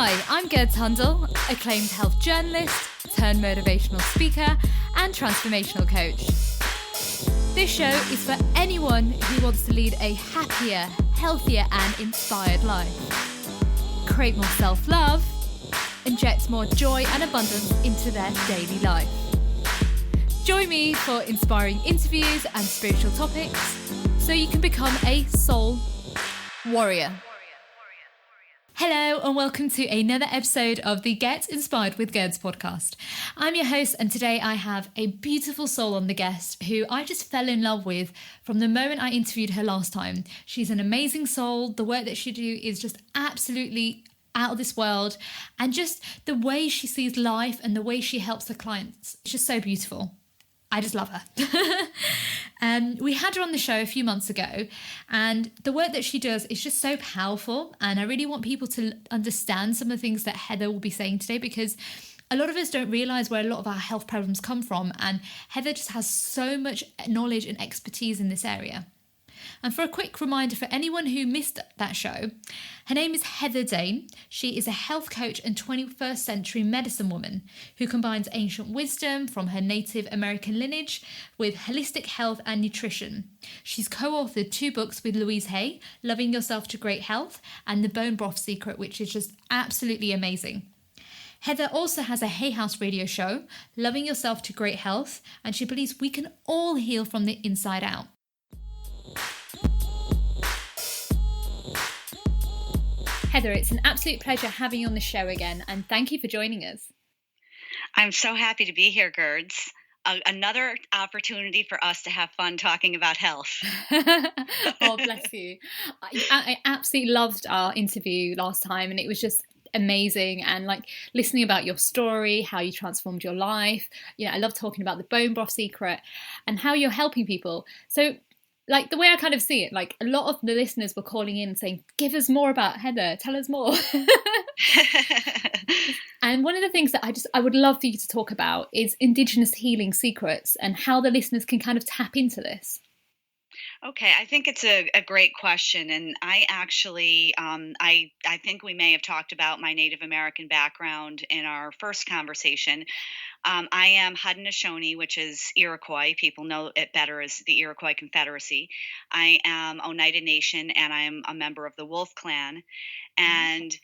Hi, I'm Gerd Tundle, acclaimed health journalist, turned motivational speaker, and transformational coach. This show is for anyone who wants to lead a happier, healthier, and inspired life. Create more self-love, inject more joy and abundance into their daily life. Join me for inspiring interviews and spiritual topics so you can become a soul warrior. Hello and welcome to another episode of the Get Inspired with Gerds podcast. I'm your host, and today I have a beautiful soul on the guest who I just fell in love with from the moment I interviewed her last time. She's an amazing soul. The work that she do is just absolutely out of this world, and just the way she sees life and the way she helps her clients, it's just so beautiful. I just love her. We had her on the show a few months ago, and the work that she does is just so powerful. And I really want people to understand some of the things that Heather will be saying today, because a lot of us don't realise where a lot of our health problems come from. And Heather just has so much knowledge and expertise in this area. And for a quick reminder for anyone who missed that show, her name is Heather Dane. She is a health coach and 21st century medicine woman who combines ancient wisdom from her Native American lineage with holistic health and nutrition. She's co-authored 2 books with Louise Hay, Loving Yourself to Great Health and The Bone Broth Secret, which is just absolutely amazing. Heather also has a Hay House radio show, Loving Yourself to Great Health, and she believes we can all heal from the inside out. Heather, it's an absolute pleasure having you on the show again, and thank you for joining us. I'm so happy to be here, Gerds. Another opportunity for us to have fun talking about health. Oh, bless you. I absolutely loved our interview last time, and it was just amazing. And like listening about your story, how you transformed your life. You know, I love talking about the bone broth secret and how you're helping people. So like the way I kind of see it, like a lot of the listeners were calling in saying, give us more about Heather, tell us more. And one of the things that I would love for you to talk about is Indigenous healing secrets and how the listeners can kind of tap into this. Okay, I think it's a great question. And I actually, I think we may have talked about my Native American background in our first conversation. I am Haudenosaunee, which is Iroquois. People know it better as the Iroquois Confederacy. I am Oneida Nation, and I am a member of the Wolf Clan. And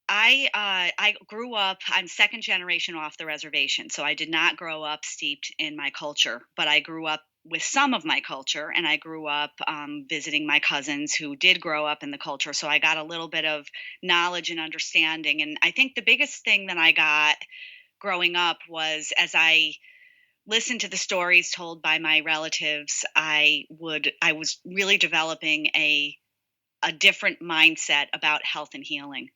I grew up, I'm second generation off the reservation. So I did not grow up steeped in my culture, but I grew up with some of my culture, and I grew up visiting my cousins who did grow up in the culture. So I got a little bit of knowledge and understanding. And I think the biggest thing that I got growing up was, as I listened to the stories told by my relatives, I was really developing a different mindset about health and healing.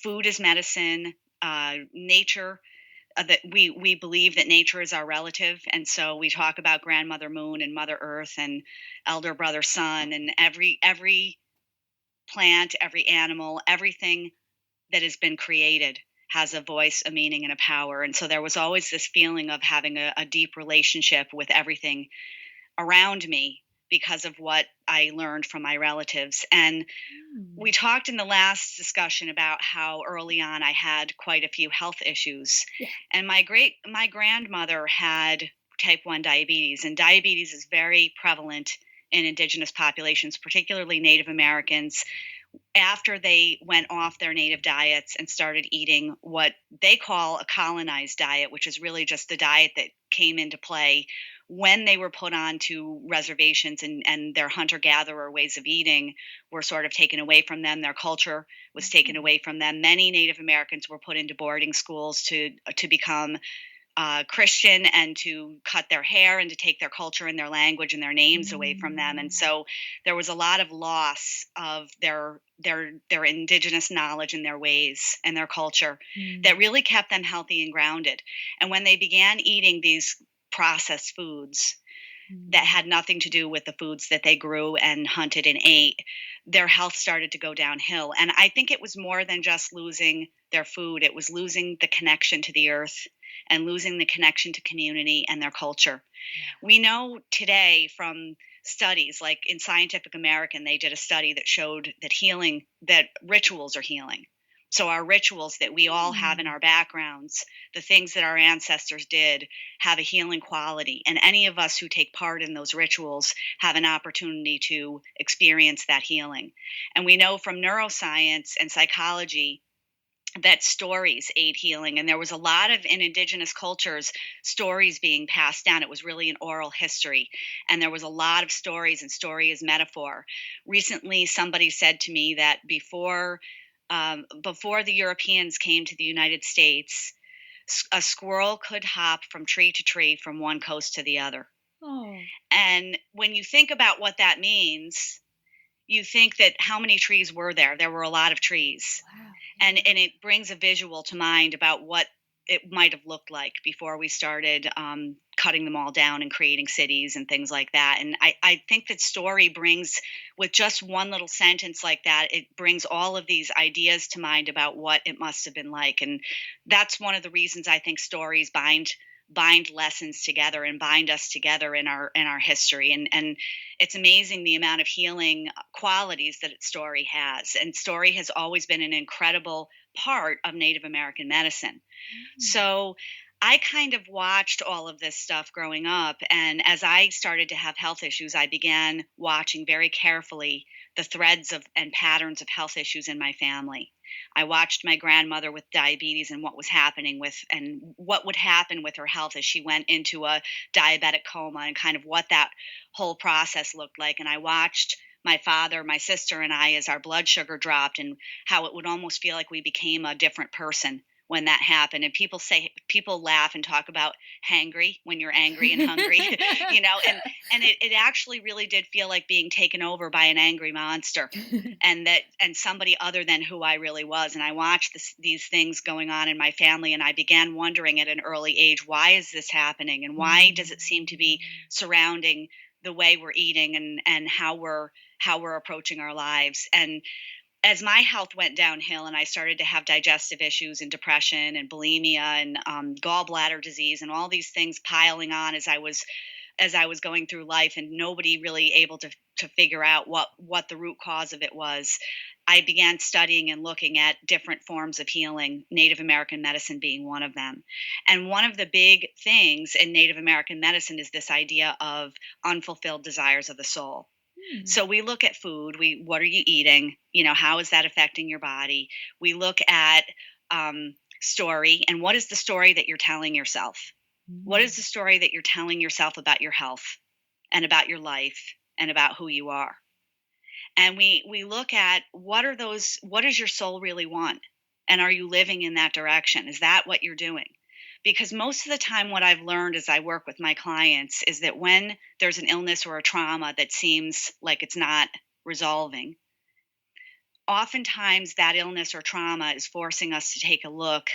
Food is medicine. Nature. That we believe that nature is our relative, and so we talk about Grandmother Moon and Mother Earth and Elder Brother Sun, and every plant, every animal, everything that has been created has a voice, a meaning, and a power. And so there was always this feeling of having a deep relationship with everything around me because of what I learned from my relatives. And we talked in the last discussion about how early on I had quite a few health issues. Yeah. And my grandmother had type 1 diabetes, and diabetes is very prevalent in Indigenous populations, particularly Native Americans. After they went off their native diets and started eating what they call a colonized diet, which is really just the diet that came into play when they were put onto reservations, and their hunter-gatherer ways of eating were sort of taken away from them. Their culture was taken away from them. Many Native Americans were put into boarding schools to become Christian and to cut their hair and to take their culture and their language and their names away from them. And so there was a lot of loss of their Indigenous knowledge and their ways and their culture that really kept them healthy and grounded. And when they began eating these processed foods that had nothing to do with the foods that they grew and hunted and ate, their health started to go downhill. And I think it was more than just losing their food. It was losing the connection to the earth and losing the connection to community and their culture. We know today from studies, like in Scientific American, they did a study that showed that rituals are healing. So our rituals that we all have in our backgrounds, the things that our ancestors did, have a healing quality. And any of us who take part in those rituals have an opportunity to experience that healing. And we know from neuroscience and psychology that stories aid healing. And there was a lot of, in indigenous cultures, stories being passed down. It was really an oral history. And there was a lot of stories, and story is metaphor. Recently, somebody said to me that before the Europeans came to the United States, a squirrel could hop from tree to tree from one coast to the other. Oh, And when you think about what that means, you think that how many trees were there? There were a lot of trees. wow. And it brings a visual to mind about what it might have looked like before we started cutting them all down and creating cities and things like that. And I think that story brings, with just one little sentence like that, it brings all of these ideas to mind about what it must have been like. And that's one of the reasons I think stories bind lessons together and bind us together in our history. And it's amazing the amount of healing qualities that story has. And story has always been an incredible part of Native American medicine. So I kind of watched all of this stuff growing up. And as I started to have health issues, I began watching very carefully the threads of and patterns of health issues in my family. I watched my grandmother with diabetes and what was happening with, and what would happen with her health as she went into a diabetic coma, and kind of what that whole process looked like. And I watched my father, my sister, and I as our blood sugar dropped, and how it would almost feel like we became a different person when that happened. And people laugh and talk about hangry when you're angry and hungry, and it actually really did feel like being taken over by an angry monster, and somebody other than who I really was. And I watched these things going on in my family, and I began wondering at an early age, why is this happening? And why does it seem to be surrounding the way we're eating and how we're approaching our lives? And as my health went downhill and I started to have digestive issues and depression and bulimia and gallbladder disease and all these things piling on as I was going through life, and nobody really able to figure out what the root cause of it was, I began studying and looking at different forms of healing, Native American medicine being one of them. And one of the big things in Native American medicine is this idea of unfulfilled desires of the soul. So we look at food. What are you eating? How is that affecting your body? We look at story, and what is the story that you're telling yourself? What is the story that you're telling yourself about your health and about your life and about who you are? And we look at what does your soul really want? And are you living in that direction? Is that what you're doing? Because most of the time, what I've learned as I work with my clients is that when there's an illness or a trauma that seems like it's not resolving, oftentimes that illness or trauma is forcing us to take a look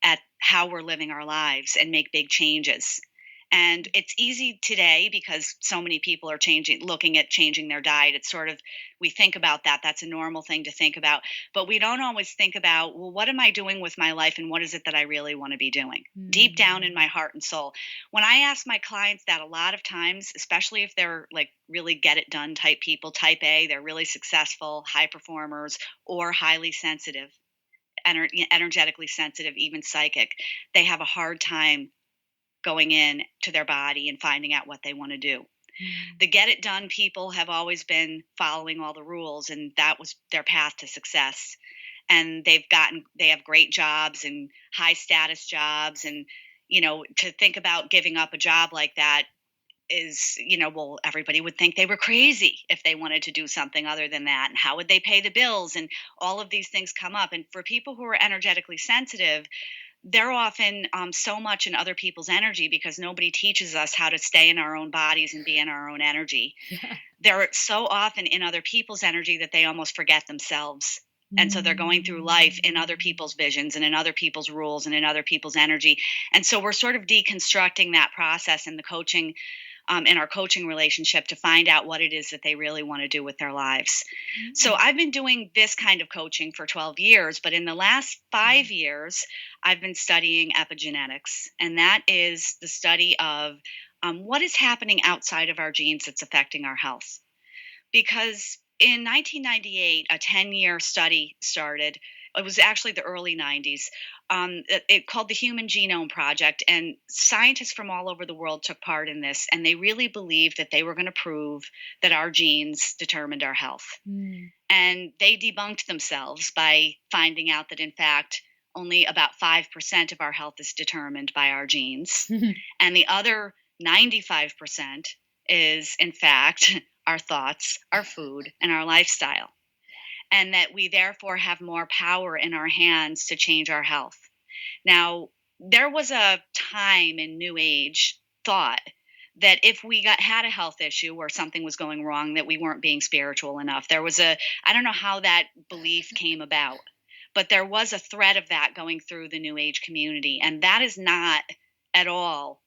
at how we're living our lives and make big changes. And it's easy today because so many people are looking at changing their diet. It's sort of, we think about that. That's a normal thing to think about. But we don't always think about, well, what am I doing with my life, and what is it that I really want to be doing deep down in my heart and soul? When I ask my clients that, a lot of times, especially if they're like really get it done type people, type A, they're really successful, high performers, or highly sensitive, energetically sensitive, even psychic, they have a hard time going in to their body and finding out what they want to do. The get it done people have always been following all the rules, and that was their path to success. And they have great jobs and high status jobs. And, to think about giving up a job like that is, well, everybody would think they were crazy if they wanted to do something other than that. And how would they pay the bills? And all of these things come up. And for people who are energetically sensitive, they're often so much in other people's energy because nobody teaches us how to stay in our own bodies and be in our own energy. Yeah. They're so often in other people's energy that they almost forget themselves. And so they're going through life in other people's visions and in other people's rules and in other people's energy. And so we're sort of deconstructing that process in the coaching, in our coaching relationship, to find out what it is that they really want to do with their lives. So I've been doing this kind of coaching for 12 years, but in the last 5 years, I've been studying epigenetics. And that is the study of what is happening outside of our genes that's affecting our health. Because in 1998, a 10-year study started it was actually the early 90s, it called the Human Genome Project. And scientists from all over the world took part in this. And they really believed that they were going to prove that our genes determined our health. Mm. And they debunked themselves by finding out that, in fact, only about 5% of our health is determined by our genes. And the other 95% is, in fact, our thoughts, our food, and our lifestyle. And that we therefore have more power in our hands to change our health. Now, there was a time in New Age thought that if we had a health issue or something was going wrong, that we weren't being spiritual enough. I don't know how that belief came about, but there was a thread of that going through the New Age community. And that is not at all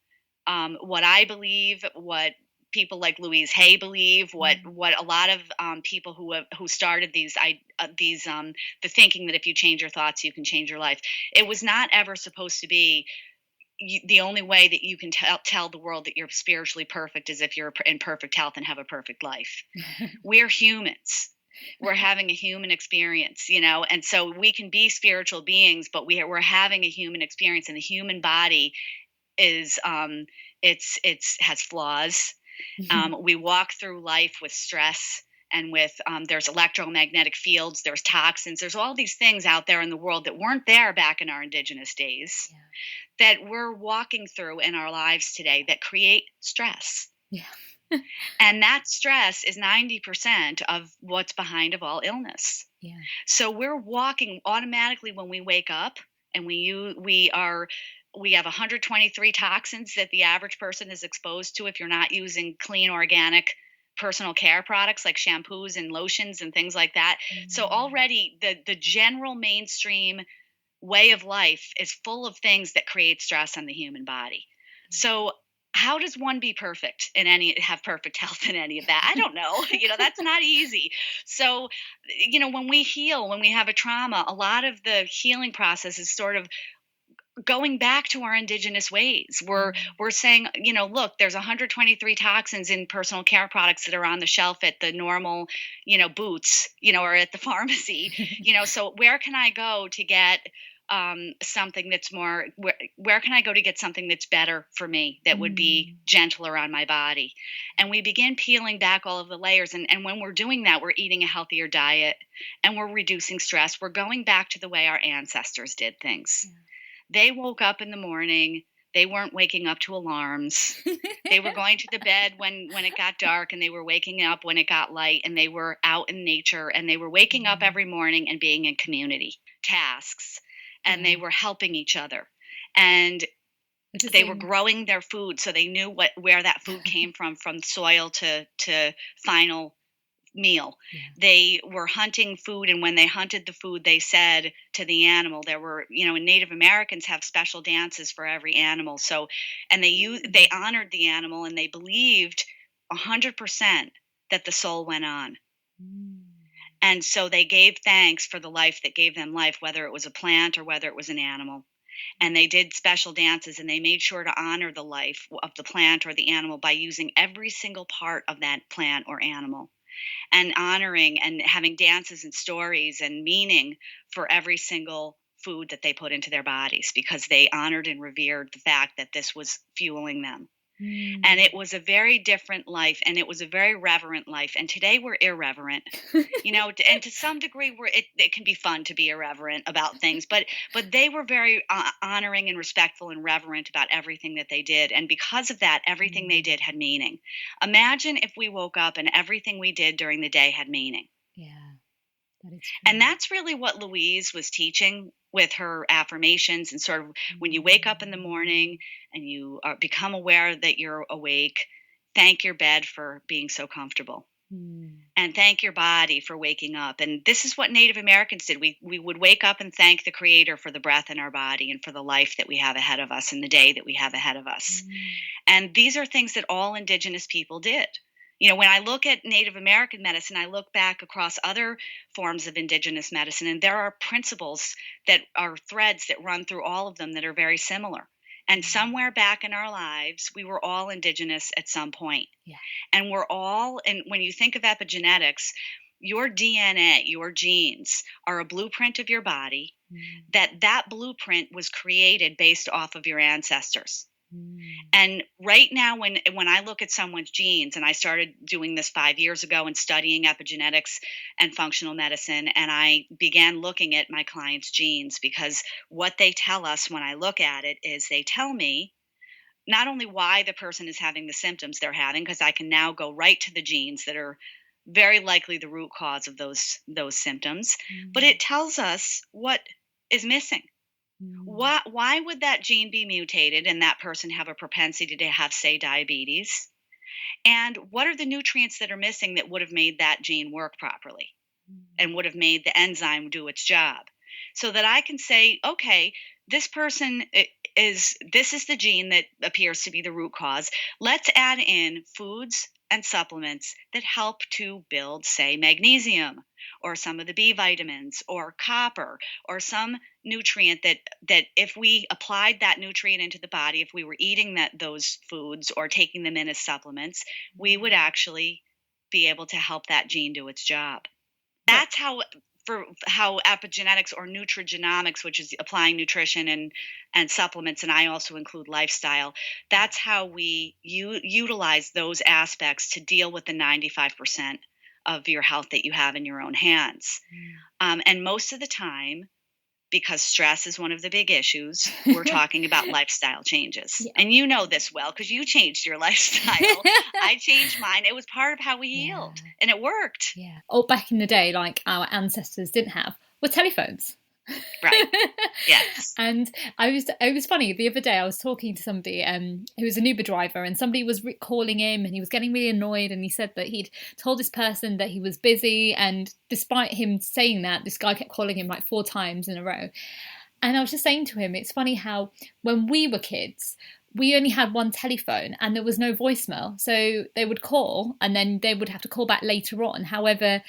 what I believe, what people like Louise Hay believe, what a lot of people who started the thinking that if you change your thoughts, you can change your life. It was not ever supposed to be the only way that you can tell the world that you're spiritually perfect is if you're in perfect health and have a perfect life. We're humans. We're having a human experience, and so we can be spiritual beings, but we're having a human experience, and the human body is has flaws. We walk through life with stress and with there's electromagnetic fields, there's toxins, there's all these things out there in the world that weren't there back in our indigenous days that we're walking through in our lives today that create stress. Yeah. And that stress is 90% of what's behind of all illness. Yeah. So we're walking automatically when we wake up, and we have 123 toxins that the average person is exposed to if you're not using clean, organic personal care products like shampoos and lotions and things like that. So already the general mainstream way of life is full of things that create stress on the human body. So how does one be perfect have perfect health in any of that? I don't know. That's not easy. So, when we heal, when we have a trauma, a lot of the healing process is sort of going back to our indigenous ways. We're saying, look, there's 123 toxins in personal care products that are on the shelf at the normal, Boots, or at the pharmacy, so where can I go to get something that's more, where can I go to get something that's better for me, that would be gentler on my body? And we begin peeling back all of the layers. And when we're doing that, we're eating a healthier diet and we're reducing stress. We're going back to the way our ancestors did things. Yeah. They woke up in the morning. They weren't waking up to alarms. They were going to the bed when it got dark, and they were waking up when it got light, and they were out in nature, and they were waking up every morning and being in community tasks, and they were helping each other, and they were growing their food, so they knew where that food came from soil to final meal. Yeah. They were hunting food, and when they hunted the food, they said to the animal, there were, Native Americans have special dances for every animal. So, and they honored the animal, and they believed 100% that the soul went on. And so they gave thanks for the life that gave them life, whether it was a plant or whether it was an animal. And they did special dances, and they made sure to honor the life of the plant or the animal by using every single part of that plant or animal, and honoring and having dances and stories and meaning for every single food that they put into their bodies, because they honored and revered the fact that this was fueling them. And it was a very different life, and it was a very reverent life. And today we're irreverent, and to some degree it can be fun to be irreverent about things, but they were very honoring and respectful and reverent about everything that they did. And because of that, everything they did had meaning. Imagine if we woke up and everything we did during the day had meaning. Yeah. That is true. And that's really what Louise was teaching with her affirmations, and sort of when you wake up in the morning and you become aware that you're awake, thank your bed for being so comfortable. And thank your body for waking up. And this is what Native Americans did. We would wake up and thank the Creator for the breath in our body and for the life that we have ahead of us and the day that we have ahead of us. And these are things that all Indigenous people did. When I look at Native American medicine, I look back across other forms of Indigenous medicine, and there are principles that are threads that run through all of them that are very similar. And somewhere back in our lives, we were all Indigenous at some point. Yeah. And we're all, and when you think of epigenetics, your DNA, your genes are a blueprint of your body, that blueprint was created based off of your ancestors. And right now, when I look at someone's genes, and I started doing this 5 years ago and studying epigenetics and functional medicine, and I began looking at my clients' genes, because what they tell us when I look at it is they tell me not only why the person is having the symptoms they're having, because I can now go right to the genes that are very likely the root cause of those symptoms, but it tells us what is missing. Why would that gene be mutated and that person have a propensity to have, say, diabetes? And what are the nutrients that are missing that would have made that gene work properly and would have made the enzyme do its job? So that I can say, okay, this person this is the gene that appears to be the root cause. Let's add in foods and supplements that help to build, say, magnesium, or some of the B vitamins, or copper, or some nutrient that if we applied that nutrient into the body, if we were eating those foods or taking them in as supplements, we would actually be able to help that gene do its job. That's how epigenetics or nutrigenomics, which is applying nutrition and supplements, and I also include lifestyle, that's how we utilize those aspects to deal with the 95% of your health that you have in your own hands. And most of the time, because stress is one of the big issues, we're talking about lifestyle changes. Yeah. And you know this well, because you changed your lifestyle. I changed mine. It was part of how we healed, and it worked. Yeah. Oh, back in the day, like our ancestors didn't have, were telephones. Right. Yes. And it was funny. The other day I was talking to somebody who was an Uber driver, and somebody was calling him, and he was getting really annoyed, and he said that he'd told this person that he was busy, and despite him saying that, this guy kept calling him like 4 times in a row. And I was just saying to him, it's funny how when we were kids, we only had one telephone and there was no voicemail. So they would call and then they would have to call back later on. However,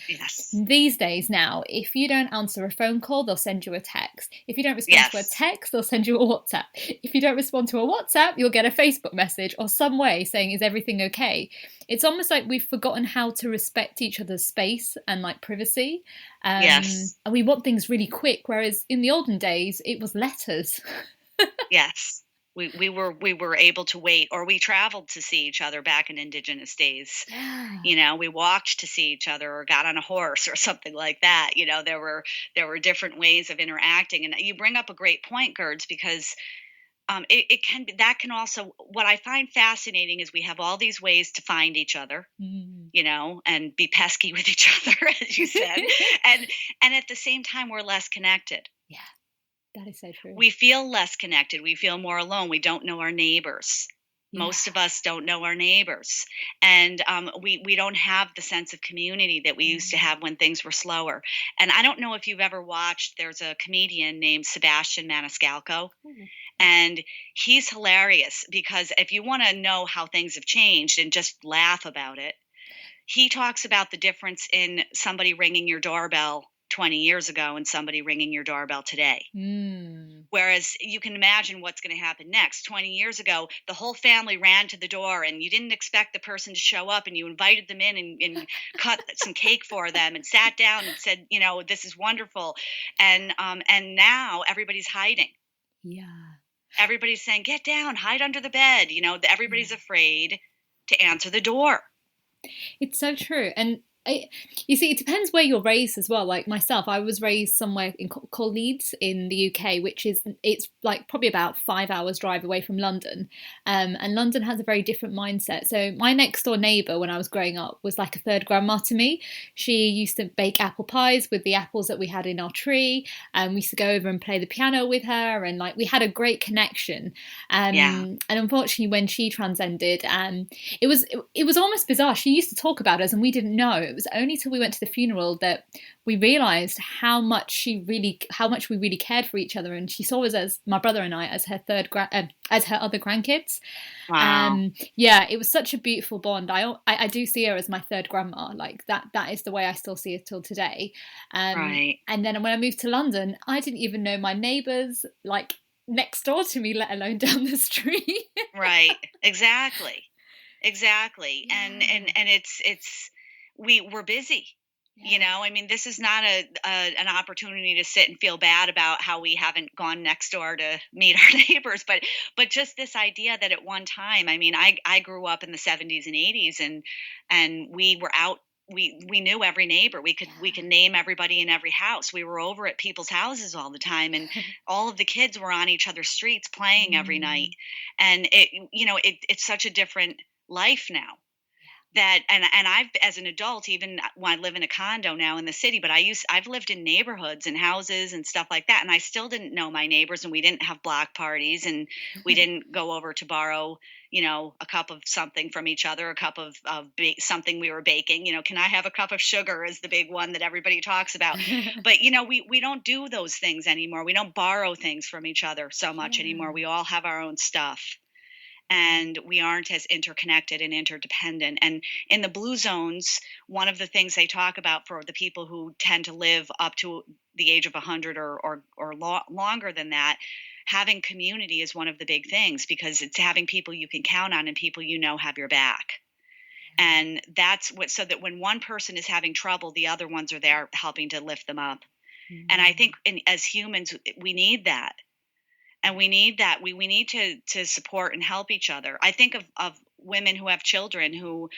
these days now, if you don't answer a phone call, they'll send you a text. If you don't respond to a text, they'll send you a WhatsApp. If you don't respond to a WhatsApp, you'll get a Facebook message or some way saying, is everything okay? It's almost like we've forgotten how to respect each other's space and like privacy. And we want things really quick, whereas in the olden days, it was letters. Yes. We were able to wait, or we traveled to see each other back in Indigenous days. Yeah. You know, we walked to see each other, or got on a horse or something like that. You know, there were different ways of interacting. And you bring up a great point, Gerds, because it can be, that can also, what I find fascinating is we have all these ways to find each other, you know, and be pesky with each other, as you said, and at the same time we're less connected. Yeah. That is so true. We feel less connected. We feel more alone. We don't know our neighbors. Yeah. Most of us don't know our neighbors. And we don't have the sense of community that we used to have when things were slower. And I don't know if you've ever watched, there's a comedian named Sebastian Maniscalco. And he's hilarious, because if you want to know how things have changed and just laugh about it, he talks about the difference in somebody ringing your doorbell 20 years ago and somebody ringing your doorbell today. Whereas you can imagine what's going to happen next. 20 years ago, the whole family ran to the door and you didn't expect the person to show up, and you invited them in and cut some cake for them and sat down and said, you know, this is wonderful. And now everybody's hiding. Yeah. Everybody's saying, get down, hide under the bed. You know, everybody's afraid to answer the door. It's so true. And you see, it depends where you're raised as well. Like myself, I was raised somewhere called Leeds in the UK, it's like probably about 5 hours drive away from London. And London has a very different mindset. So my next door neighbour when I was growing up was like a third grandma to me. She used to bake apple pies with the apples that we had in our tree. And we used to go over and play the piano with her. And like we had a great connection. And unfortunately, when she transcended, it was almost bizarre. She used to talk about us and we didn't know. It was only till we went to the funeral that we realised how much we really cared for each other, and she saw us, as my brother and I, as her as her other grandkids. Wow. It was such a beautiful bond. I do see her as my third grandma. Like that is the way I still see her till today. Right. And then when I moved to London, I didn't even know my neighbours like next door to me, let alone down the street. Right. Exactly. Yeah. And it's we're busy. You know, I mean, this is not an opportunity to sit and feel bad about how we haven't gone next door to meet our neighbors, but just this idea that at one time, I mean, I grew up in the 70s and 80s, and we were out. We knew every neighbor. We could name everybody in every house. We were over at people's houses all the time, and all of the kids were on each other's streets playing every night. Mm. And it's such a different life now, that and I've, as an adult, even when I live in a condo now in the city, but I've lived in neighborhoods and houses and stuff like that, and I still didn't know my neighbors, and we didn't have block parties, and we didn't go over to borrow, a cup of something from each other, a cup of something we were baking. Can I have a cup of sugar is the big one that everybody talks about. But we don't do those things anymore. We don't borrow things from each other so much anymore. Yeah. We all have our own stuff, and we aren't as interconnected and interdependent. And in the blue zones, one of the things they talk about for the people who tend to live up to the age of 100 or longer than that, having community is one of the big things, because it's having people you can count on and people have your back. And that's what, so that when one person is having trouble, the other ones are there helping to lift them up. And I think as humans, we need that. And we need that. We need to support and help each other. I think of women who have children who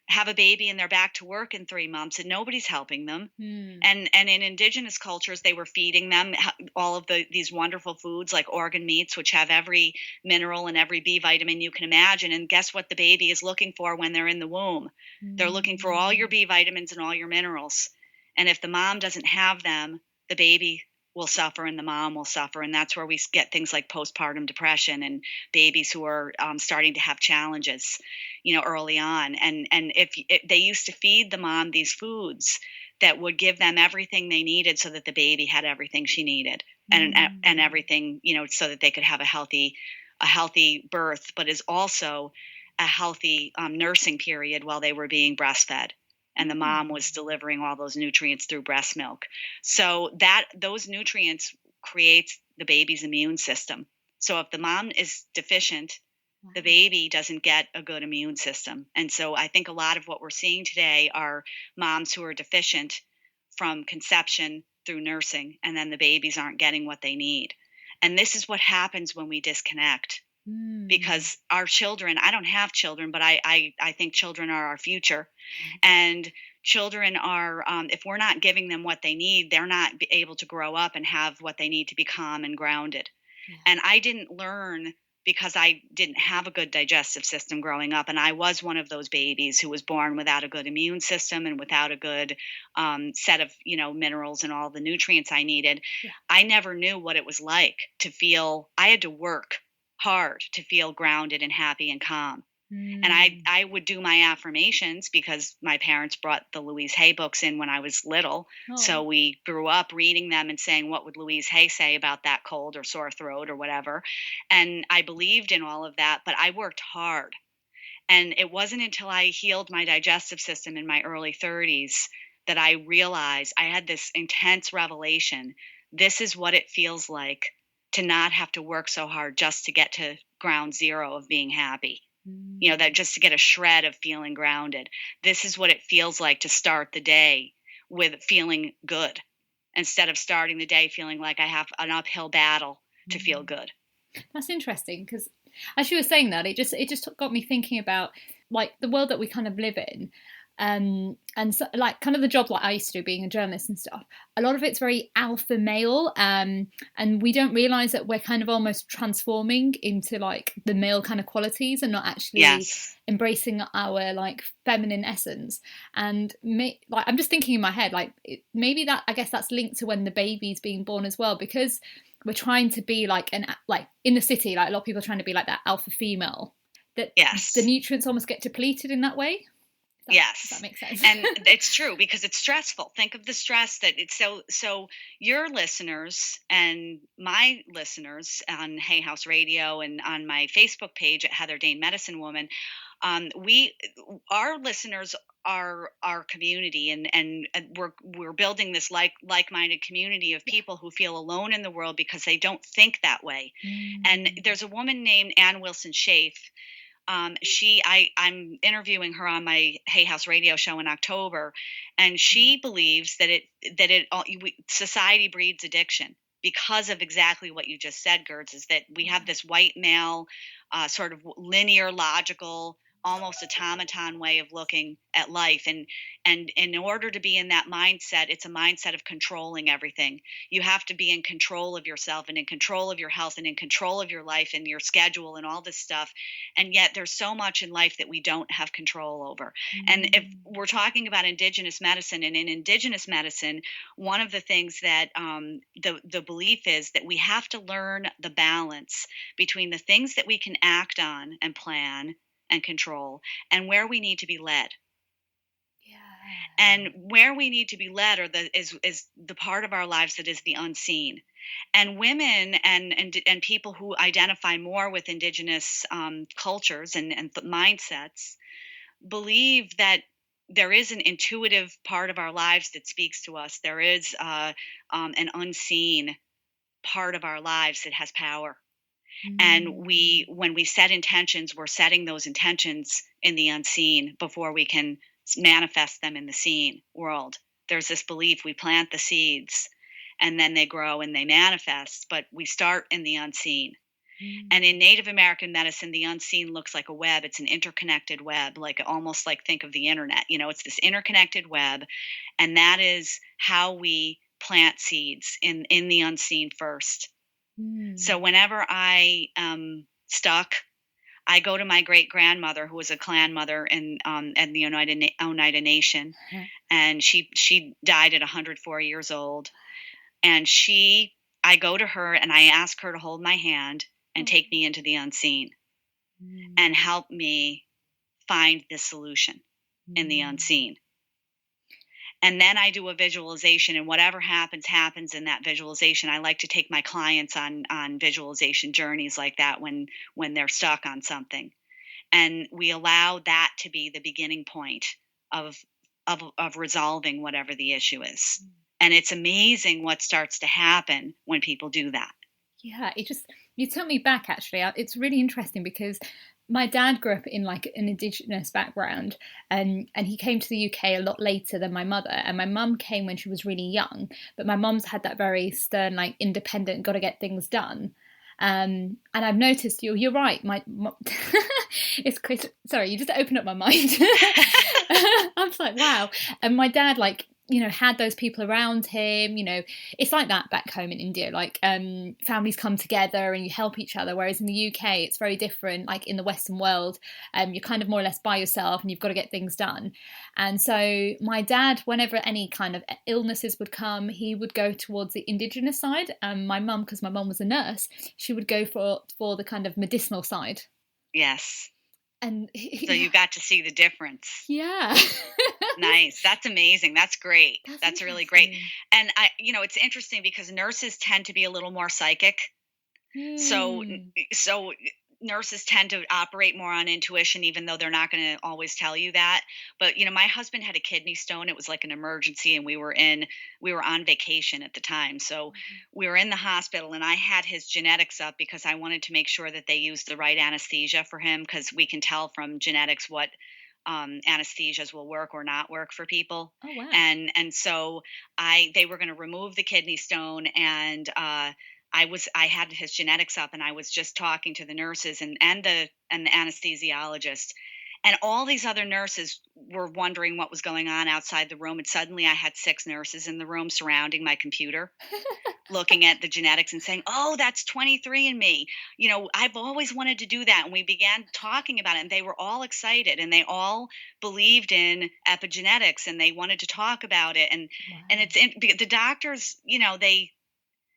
have a baby and they're back to work in 3 months and nobody's helping them. And in indigenous cultures, they were feeding them all of these wonderful foods like organ meats, which have every mineral and every B vitamin you can imagine. And guess what the baby is looking for when they're in the womb? They're looking for all your B vitamins and all your minerals. And if the mom doesn't have them, the baby will suffer and the mom will suffer. And that's where we get things like postpartum depression and babies who are starting to have challenges, early on. And if they used to feed the mom these foods that would give them everything they needed so that the baby had everything she needed, and everything, so that they could have a healthy birth, but is also a healthy nursing period while they were being breastfed. And the mom was delivering all those nutrients through breast milk. So those nutrients creates the baby's immune system. So if the mom is deficient, the baby doesn't get a good immune system. And so I think a lot of what we're seeing today are moms who are deficient from conception through nursing, and then the babies aren't getting what they need. And this is what happens when we disconnect. Because our children, I don't have children, but I think children are our future. And children are, if we're not giving them what they need, they're not able to grow up and have what they need to be calm and grounded. And I didn't learn because I didn't have a good digestive system growing up. And I was one of those babies who was born without a good immune system and without a good set of, minerals and all the nutrients I needed. I never knew what it was like to feel. I had to work hard to feel grounded and happy and calm. And I would do my affirmations because my parents brought the Louise Hay books in when I was little. So we grew up reading them and saying, what would Louise Hay say about that cold or sore throat or whatever? And I believed in all of that, but I worked hard. And it wasn't until I healed my digestive system in my early 30s that I realized I had this intense revelation. This is what it feels like to not have to work so hard just to get to ground zero of being happy. That just to get a shred of feeling grounded. This is what it feels like to start the day with feeling good, instead of starting the day feeling like I have an uphill battle to feel good. That's interesting, because as you were saying that, it just got me thinking about like the world that we kind of live in. And so, like, kind of the job like I used to do, being a journalist and stuff, a lot of it's very alpha male, and we don't realize that we're kind of almost transforming into like the male kind of qualities and not actually embracing our like feminine essence. And like, I'm just thinking in my head, like maybe that, I guess that's linked to when the baby's being born as well, because we're trying to be like in the city, like a lot of people are trying to be like that alpha female, that the nutrients almost get depleted in that way. Does that make sense? And it's true, because it's stressful. Think of the stress that it's so your listeners and my listeners on Hay House Radio and on my Facebook page at Heather Dane Medicine Woman, our listeners are our community, and we're building this like-minded community of people who feel alone in the world because they don't think that way. And there's a woman named Ann Wilson Schaaf I'm interviewing her on my Hay House radio show in October, and she believes society breeds addiction because of exactly what you just said, Gerds, is that we have this white male, sort of linear, logical, almost automaton way of looking at life, and in order to be in that mindset, it's a mindset of controlling everything. You have to be in control of yourself and in control of your health and in control of your life and your schedule and all this stuff, and yet there's so much in life that we don't have control over. And if we're talking about indigenous medicine, and in indigenous medicine, one of the things that the belief is that we have to learn the balance between the things that we can act on and plan and control, and where we need to be led. And where we need to be led is the part of our lives that is the unseen. And women and people who identify more with indigenous cultures and mindsets believe that there is an intuitive part of our lives that speaks to us. There is an unseen part of our lives that has power. And when we set intentions, we're setting those intentions in the unseen before we can manifest them in the seen world. There's this belief we plant the seeds and then they grow and they manifest, but we start in the unseen. And in Native American medicine, the unseen looks like a web. It's an interconnected web, almost like think of the internet. It's this interconnected web, and that is how we plant seeds in the unseen first. So whenever I am stuck, I go to my great grandmother, who was a clan mother in the Oneida Nation, and she died at 104 years old. And I go to her and I ask her to hold my hand and take me into the unseen and help me find the solution in the unseen. And then I do a visualization, and whatever happens in that visualization. I like to take my clients on visualization journeys like that when they're stuck on something. And we allow that to be the beginning point of resolving whatever the issue is. And it's amazing what starts to happen when people do that. Yeah, you took me back, actually. It's really interesting because my dad grew up in an Indigenous background, and he came to the UK a lot later than my mother. And my mum came when she was really young, but my mum's had that very stern, independent, got to get things done. And I've noticed you're right. It's crazy. Sorry, you just opened up my mind. I'm just like, wow. And my dad, had those people around him. It's like that back home in India, families come together and you help each other, whereas in the UK it's very different. In the Western world, you're kind of more or less by yourself and you've got to get things done. And so my dad, whenever any kind of illnesses would come, he would go towards the Indigenous side. My mum, because my mum was a nurse, she would go for the kind of medicinal side. Yes. And so you got to see the difference. Yeah. Nice. That's amazing. That's great. That's really great. And it's interesting because nurses tend to be a little more psychic. So nurses tend to operate more on intuition, even though they're not going to always tell you that. But my husband had a kidney stone. It was like an emergency, and we were on vacation at the time. So we were in the hospital, and I had his genetics up because I wanted to make sure that they used the right anesthesia for him, because we can tell from genetics what anesthesias will work or not work for people. Oh, wow. And so they were going to remove the kidney stone, and I had his genetics up, and I was just talking to the nurses and the anesthesiologist, and all these other nurses were wondering what was going on outside the room. And suddenly I had 6 nurses in the room surrounding my computer, looking at the genetics and saying, "Oh, that's 23andMe. I've always wanted to do that." And we began talking about it, and they were all excited, and they all believed in epigenetics, and they wanted to talk about it. And wow. And the doctors,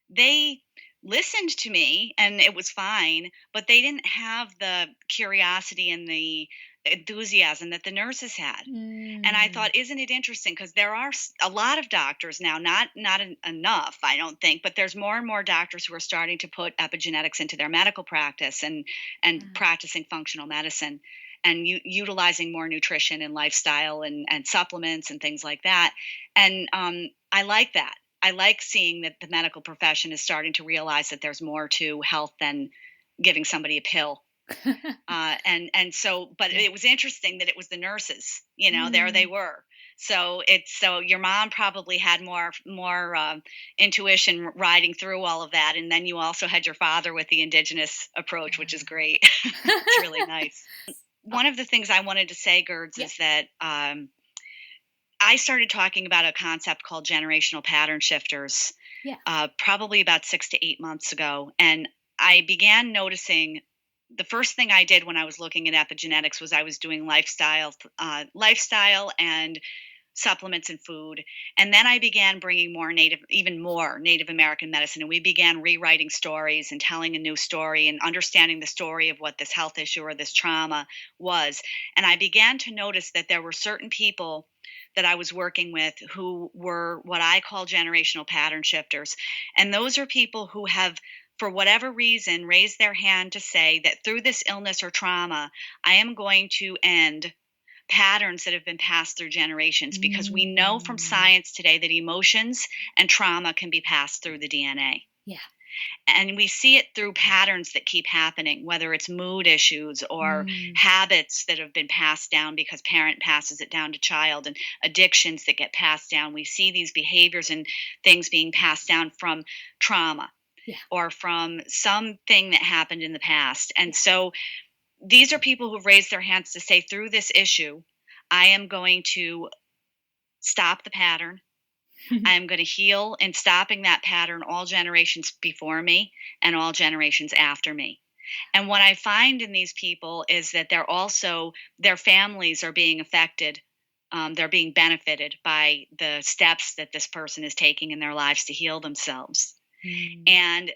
they listened to me and it was fine, but they didn't have the curiosity and the enthusiasm that the nurses had. And I thought, isn't it interesting? Because there are a lot of doctors now, not enough, I don't think, but there's more and more doctors who are starting to put epigenetics into their medical practice and practicing functional medicine and utilizing more nutrition and lifestyle and supplements and things like that. And I like that. I like seeing that the medical profession is starting to realize that there's more to health than giving somebody a pill. But Yeah. it was interesting that it was the nurses, there they Mm. were. So your mom probably had more intuition riding through all of that, and then you also had your father with the indigenous approach, which is great. It's really nice. Uh, One of the things I wanted to say, Gerds, yeah. is that I started talking about a concept called generational pattern shifters Yeah. probably about 6 to 8 months ago. And I began noticing the first thing I did when I was looking at epigenetics was I was doing lifestyle and supplements and food. And then I began bringing even more Native American medicine. And we began rewriting stories and telling a new story and understanding the story of what this health issue or this trauma was. And I began to notice that there were certain people that I was working with who were what I call generational pattern shifters. And those are people who have, for whatever reason, raised their hand to say that through this illness or trauma, I am going to end patterns that have been passed through generations, because we know from Mm. science today that emotions and trauma can be passed through the DNA. Yeah. And we see it through patterns that keep happening, whether it's mood issues or Mm. habits that have been passed down because parent passes it down to child, and addictions that get passed down. We see these behaviors and things being passed down from trauma Yeah. or from something that happened in the past. And Yeah. so these are people who've raised their hands to say, through this issue, I am going to stop the pattern. I am going to heal in stopping that pattern all generations before me and all generations after me. And what I find in these people is that their families are being affected. They're being benefited by the steps that this person is taking in their lives to heal themselves. Mm. And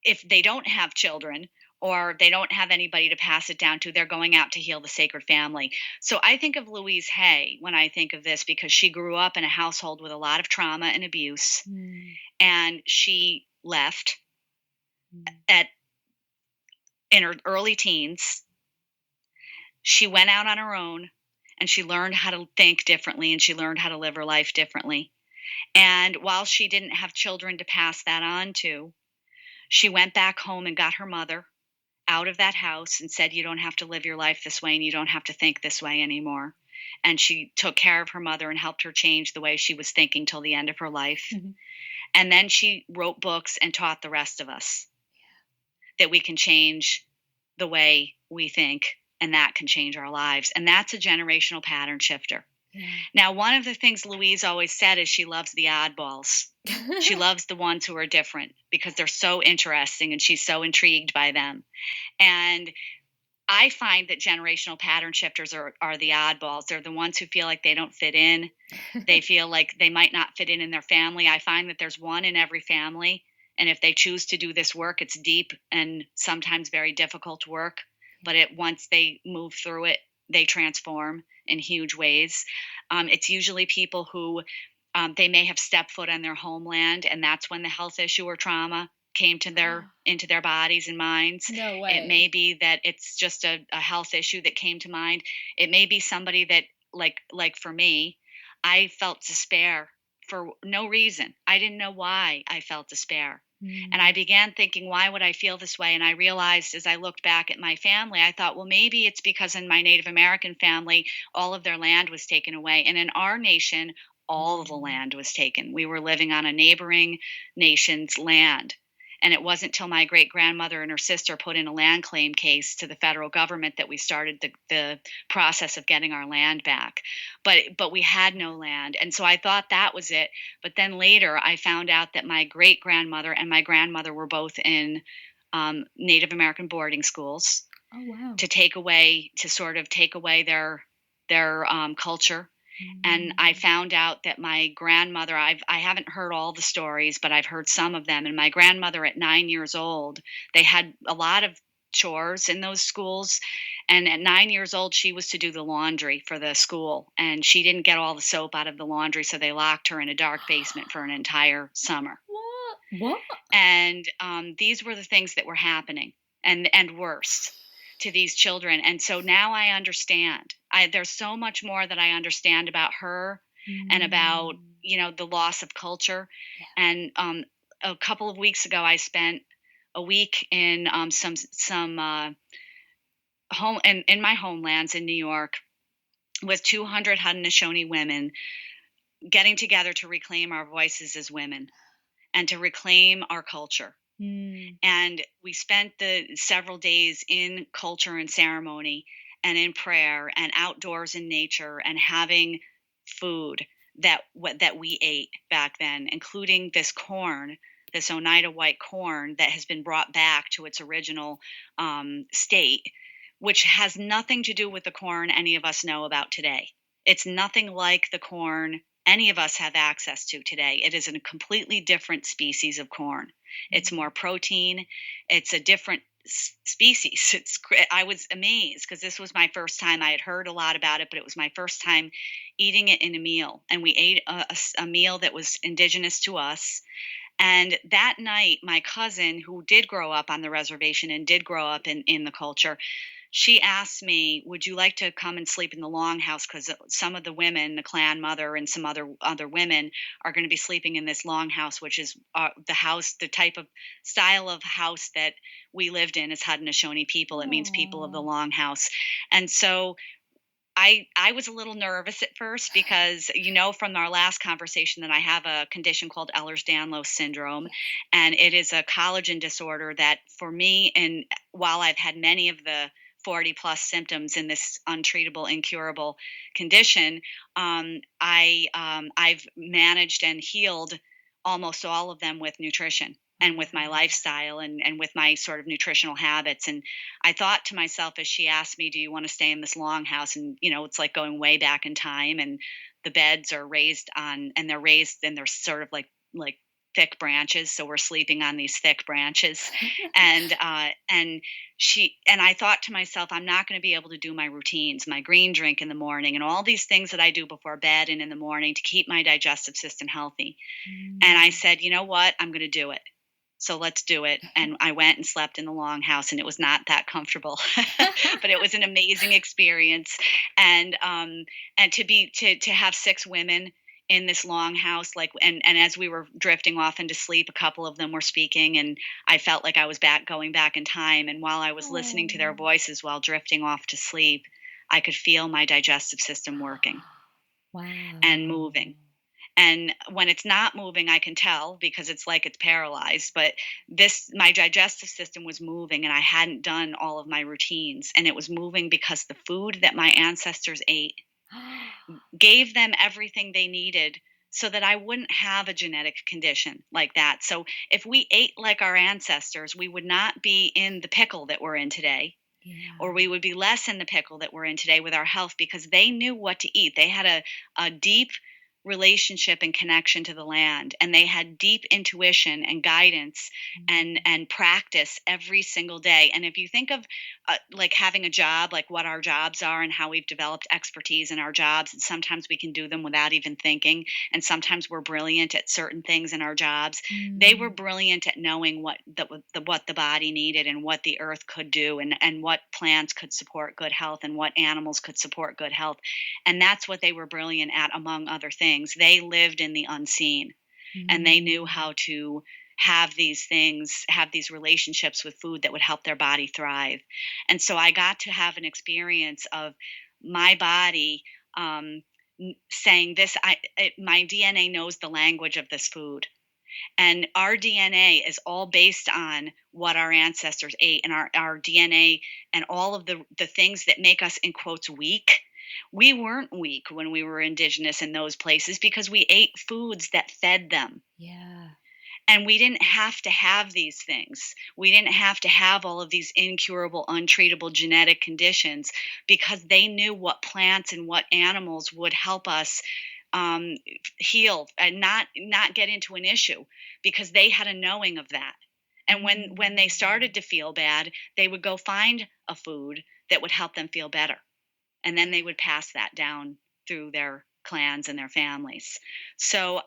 if they don't have children or they don't have anybody to pass it down to, they're going out to heal the sacred family. So I think of Louise Hay when I think of this, because she grew up in a household with a lot of trauma and abuse, Mm. and she left Mm. at in her early teens. She went out on her own, and she learned how to think differently, and she learned how to live her life differently. And while she didn't have children to pass that on to, she went back home and got her mother out of that house and said, "You don't have to live your life this way, and you don't have to think this way anymore." And she took care of her mother and helped her change the way she was thinking till the end of her life. Mhm. And then she wrote books and taught the rest of us that we can change the way we think, and that can change our lives. And that's a generational pattern shifter. Yeah. Now, one of the things Louise always said is she loves the oddballs. She loves the ones who are different because they're so interesting and she's so intrigued by them. And I find that generational pattern shifters are the oddballs. They're the ones who feel like they don't fit in. They feel like they might not fit in their family. I find that there's one in every family. And if they choose to do this work, it's deep and sometimes very difficult work. But once they move through it, they transform in huge ways. It's usually people who they may have stepped foot on their homeland, and that's when the health issue or trauma came into their bodies and minds. No It way. may be that it's just a health issue that came to mind. It may be somebody that, like for me, I felt despair for no reason. I didn't know why I felt despair. And I Mm. began thinking, why would I feel this way? And I realized as I looked back at my family, I thought, well, maybe it's because in my Native American family, all of their land was taken away. And in our nation, all of the Mm. land was taken. We were living on a neighboring nation's land. And it wasn't till my great grandmother and her sister put in a land claim case to the federal government that we started the process of getting our land back. But we had no land. And so I thought that was it. But then later I found out that my great grandmother and my grandmother were both in Native American boarding schools Oh wow. to sort of take away their culture. And I Mm. found out that my grandmother, I haven't heard all the stories, but I've heard some of them. And my grandmother at 9 years old, they had a lot of chores in those schools. And at 9 years old, she was to do the laundry for the school. And she didn't get all the soap out of the laundry. So they locked her in a dark basement for an entire summer. What? What? And these were the things that were happening, and worse, to these children. And so now I understand. There's so much more that I understand about her and about Mm. the loss of culture. Yeah. And a couple of weeks ago, I spent a week in some home in my homelands in New York with 200 Haudenosaunee women getting together to reclaim our voices as women and to reclaim our culture. And we spent the several days in culture and ceremony and in prayer and outdoors in nature and having food that we ate back then, including this corn, this Oneida white corn that has been brought back to its original state, which has nothing to do with the corn any of us know about today. It's nothing like the corn any of us have access to today. It is a completely different species of corn. It's more protein. It's a different species. I was amazed because this was my first time. I had heard a lot about it, but it was my first time eating it in a meal. And we ate a meal that was indigenous to us. And that night, my cousin, who did grow up on the reservation and did grow up in the culture, she asked me, would you like to come and sleep in the longhouse? Because some of the women, the clan mother and some other women are going to be sleeping in this longhouse, which is the type of style of house that we lived in as Haudenosaunee people. It means people of the longhouse. And so I was a little nervous at first because, from our last conversation that I have a condition called Ehlers-Danlos syndrome, and it is a collagen disorder that for me, and while I've had many of the 40 plus symptoms in this untreatable, incurable condition, I've managed and healed almost all of them with nutrition and with my lifestyle and with my sort of nutritional habits. And I thought to myself, as she asked me, do you want to stay in this longhouse? And, it's like going way back in time, and the beds are raised and they're sort of like thick branches. So we're sleeping on these thick branches. And I thought to myself, I'm not going to be able to do my routines, my green drink in the morning and all these things that I do before bed and in the morning to keep my digestive system healthy. And I said, you know what, I'm going to do it. So let's do it. And I went and slept in the longhouse, and it was not that comfortable, but it was an amazing experience. And to have 6 women in this longhouse, and as we were drifting off into sleep, a couple of them were speaking, and I felt like I was going back in time. And while I was listening to their voices while drifting off to sleep, I could feel my digestive system working and moving. And when it's not moving, I can tell because it's like it's paralyzed. But my digestive system was moving, and I hadn't done all of my routines. And it was moving because the food that my ancestors ate gave them everything they needed so that I wouldn't have a genetic condition like that. So if we ate like our ancestors, we would not be in the pickle that we're in today. Yeah. Or we would be less in the pickle that we're in today with our health, because they knew what to eat. They had a deep relationship and connection to the land, and they had deep intuition and guidance and practice every single day. And if you think of like having a job, like what our jobs are and how we've developed expertise in our jobs, and sometimes we can do them without even thinking, and sometimes we're brilliant at certain things in our jobs. They were brilliant at knowing what the body needed and what the earth could do, and what plants could support good health and what animals could support good health. And that's what they were brilliant at, among other things. They lived in the unseen, and they knew how to have these relationships with food that would help their body thrive. And so I got to have an experience of my body saying this, my DNA knows the language of this food. And our DNA is all based on what our ancestors ate, and our DNA and all of the things that make us, in quotes, weak. We weren't weak when we were indigenous in those places because we ate foods that fed them. Yeah. And we didn't have to have these things. We didn't have to have all of these incurable, untreatable genetic conditions, because they knew what plants and what animals would help us heal and not get into an issue, because they had a knowing of that. And when they started to feel bad, they would go find a food that would help them feel better. And then they would pass that down through their clans and their families. So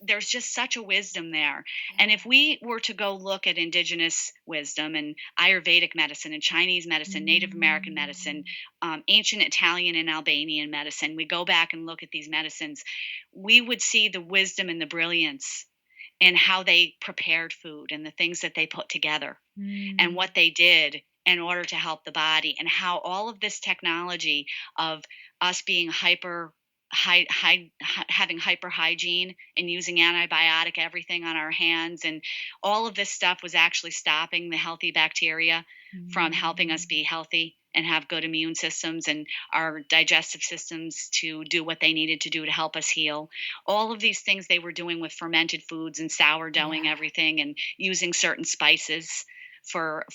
there's just such a wisdom there. And if we were to go look at indigenous wisdom and Ayurvedic medicine and Chinese medicine, Native American medicine, ancient Italian and Albanian medicine, we go back and look at these medicines, we would see the wisdom and the brilliance in how they prepared food and the things that they put together and Mm. what they did in order to help the body, and how all of this technology of us being having hyper hygiene and using antibiotic everything on our hands, and all of this stuff was actually stopping the healthy bacteria from helping us Mm. be healthy and have good immune systems and our digestive systems to do what they needed to do to help us heal. All of these things they were doing with fermented foods and sourdoughing Yeah. everything and using certain spices for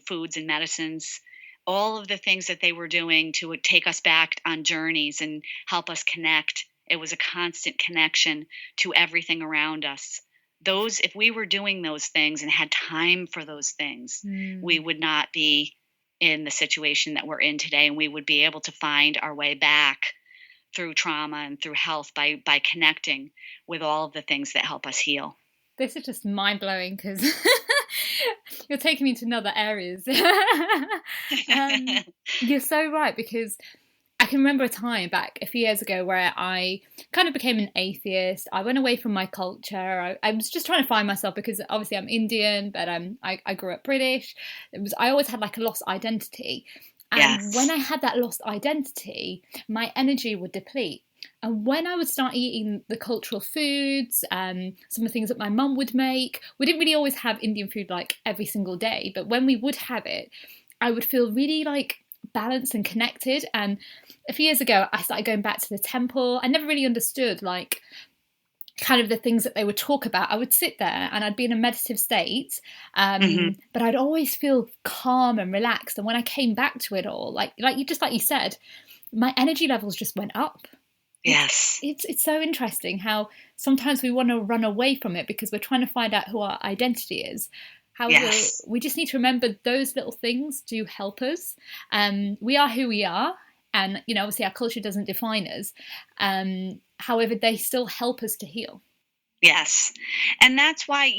foods and medicines. All of the things that they were doing to take us back on journeys and help us connect. It was a constant connection to everything around us. Those, if we were doing those things and had time for those things, we Mm. would not be in the situation that we're in today, and we would be able to find our way back through trauma and through health by connecting with all of the things that help us heal. This is just mind blowing because you're taking me to other areas. You're so right, because I can remember a time back a few years ago where I kind of became an atheist. I went away from my culture. I was just trying to find myself because obviously I'm Indian, but I grew up British. I always had like a lost identity. And when Yes. I had that lost identity, my energy would deplete. And when I would start eating the cultural foods, some of the things that my mum would make, we didn't really always have Indian food like every single day, but when we would have it, I would feel really like balanced and connected. And a few years ago, I started going back to the temple. I never really understood like kind of the things that they would talk about. I would sit there and I'd be in a meditative state, Hmm. but I'd always feel calm and relaxed. And when I came back to it all, like you said, my energy levels just went up. It's Yes. it's so interesting how sometimes we want to run away from it because we're trying to find out who our identity is. However, Yes. we just need to remember those little things do help us. We are who we are, and obviously our culture doesn't define us. However, they still help us to heal. Yes. And that's why,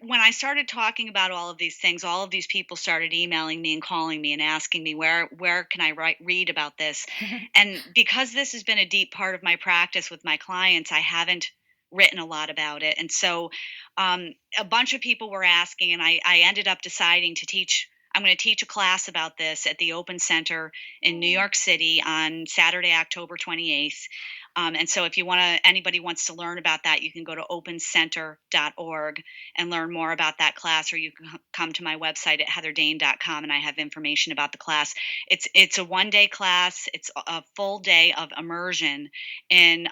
when I started talking about all of these things, all of these people started emailing me and calling me and asking me where can I read about this? And because this has been a deep part of my practice with my clients, I haven't written a lot about it. And so a bunch of people were asking, and I ended up deciding to teach. I'm going to teach a class about this at the Open Center in New York City on Saturday, October 28th. And so if anybody wants to learn about that, you can go to opencenter.org and learn more about that class, or you can come to my website at heatherdane.com and I have information about the class. It's a 1-day class. It's a full day of immersion in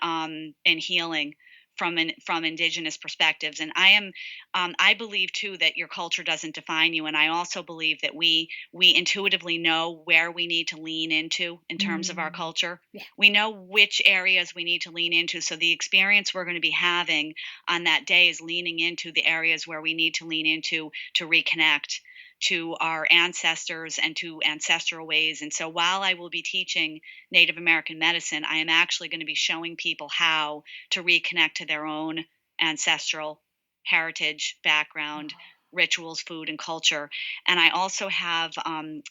healing from indigenous perspectives. And I believe too that your culture doesn't define you, and I also believe that we intuitively know where we need to lean into in terms of our Mm, culture. yeah. We know which areas we need to lean into, so the experience we're going to be having on that day is leaning into the areas where we need to lean into to reconnect to our ancestors and to ancestral ways. And so while I will be teaching Native American medicine, I am actually going to be showing people how to reconnect to their own ancestral heritage, background, rituals, food, and culture. And I also have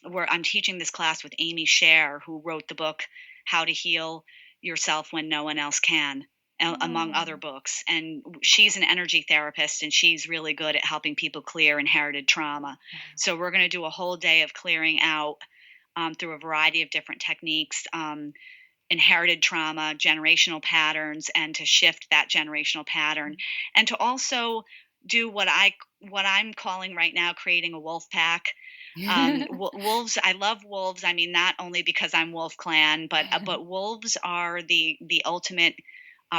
where I'm teaching this class with Amy Scher, who wrote the book How to Heal Yourself When No One Else Can, among other Oh, books. And she's an energy therapist, and she's really good at helping people clear inherited trauma. wow. So we're going to do a whole day of clearing out through a variety of different techniques. Inherited trauma, generational patterns, and to shift that generational pattern, and to also do what I'm calling right now creating a wolf pack. Wolves, I love wolves. I mean, not only because I'm Wolf Clan, but wolves are the ultimate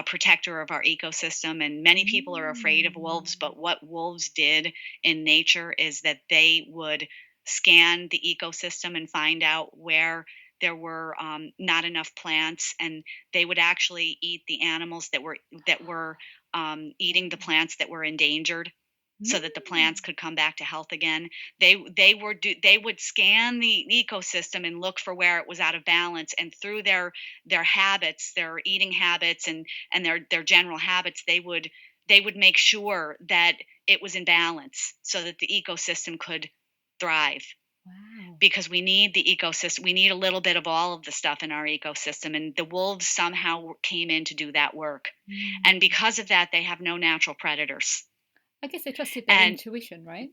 protector of our ecosystem. And many people are afraid of wolves, Mm. but what wolves did in nature is that they would scan the ecosystem and find out where there were not enough plants, and they would actually eat the animals that were eating the plants that were endangered, so that the plants Mm. could come back to health again. They would scan the ecosystem and look for where it was out of balance, and through their habits, their eating habits, and their general habits, they would make sure that it was in balance so that the ecosystem could thrive. Wow. because we need the ecosystem. We need a little bit of all of the stuff in our ecosystem. And the wolves somehow came in to do that work. And because of that, they have no natural predators. I guess they trusted their And intuition, right?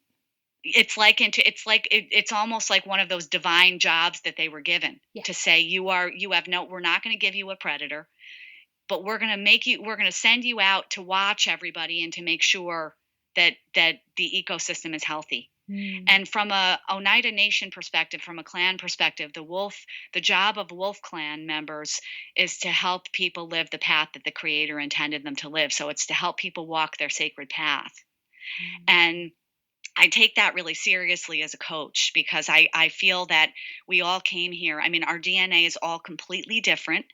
it's almost like one of those divine jobs that they were given to say, we're not going to give you a predator, but we're going to send you out to watch everybody and to make sure that the ecosystem is healthy. And from a Oneida Nation perspective, from a clan perspective, the job of wolf clan members is to help people live the path that the creator intended them to live. So it's to help people walk their sacred path. And I take that really seriously as a coach, because I feel that we all came here. I mean, our DNA is all completely different,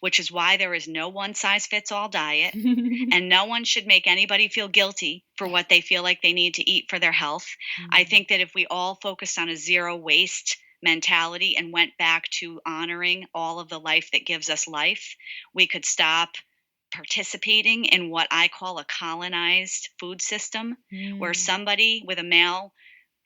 which is why there is no one size fits all diet, and no one should make anybody feel guilty for what they feel like they need to eat for their health. I think that if we all focused on a zero waste mentality and went back to honoring all of the life that gives us life, we could stop participating in what I call a colonized food system, where somebody with a male,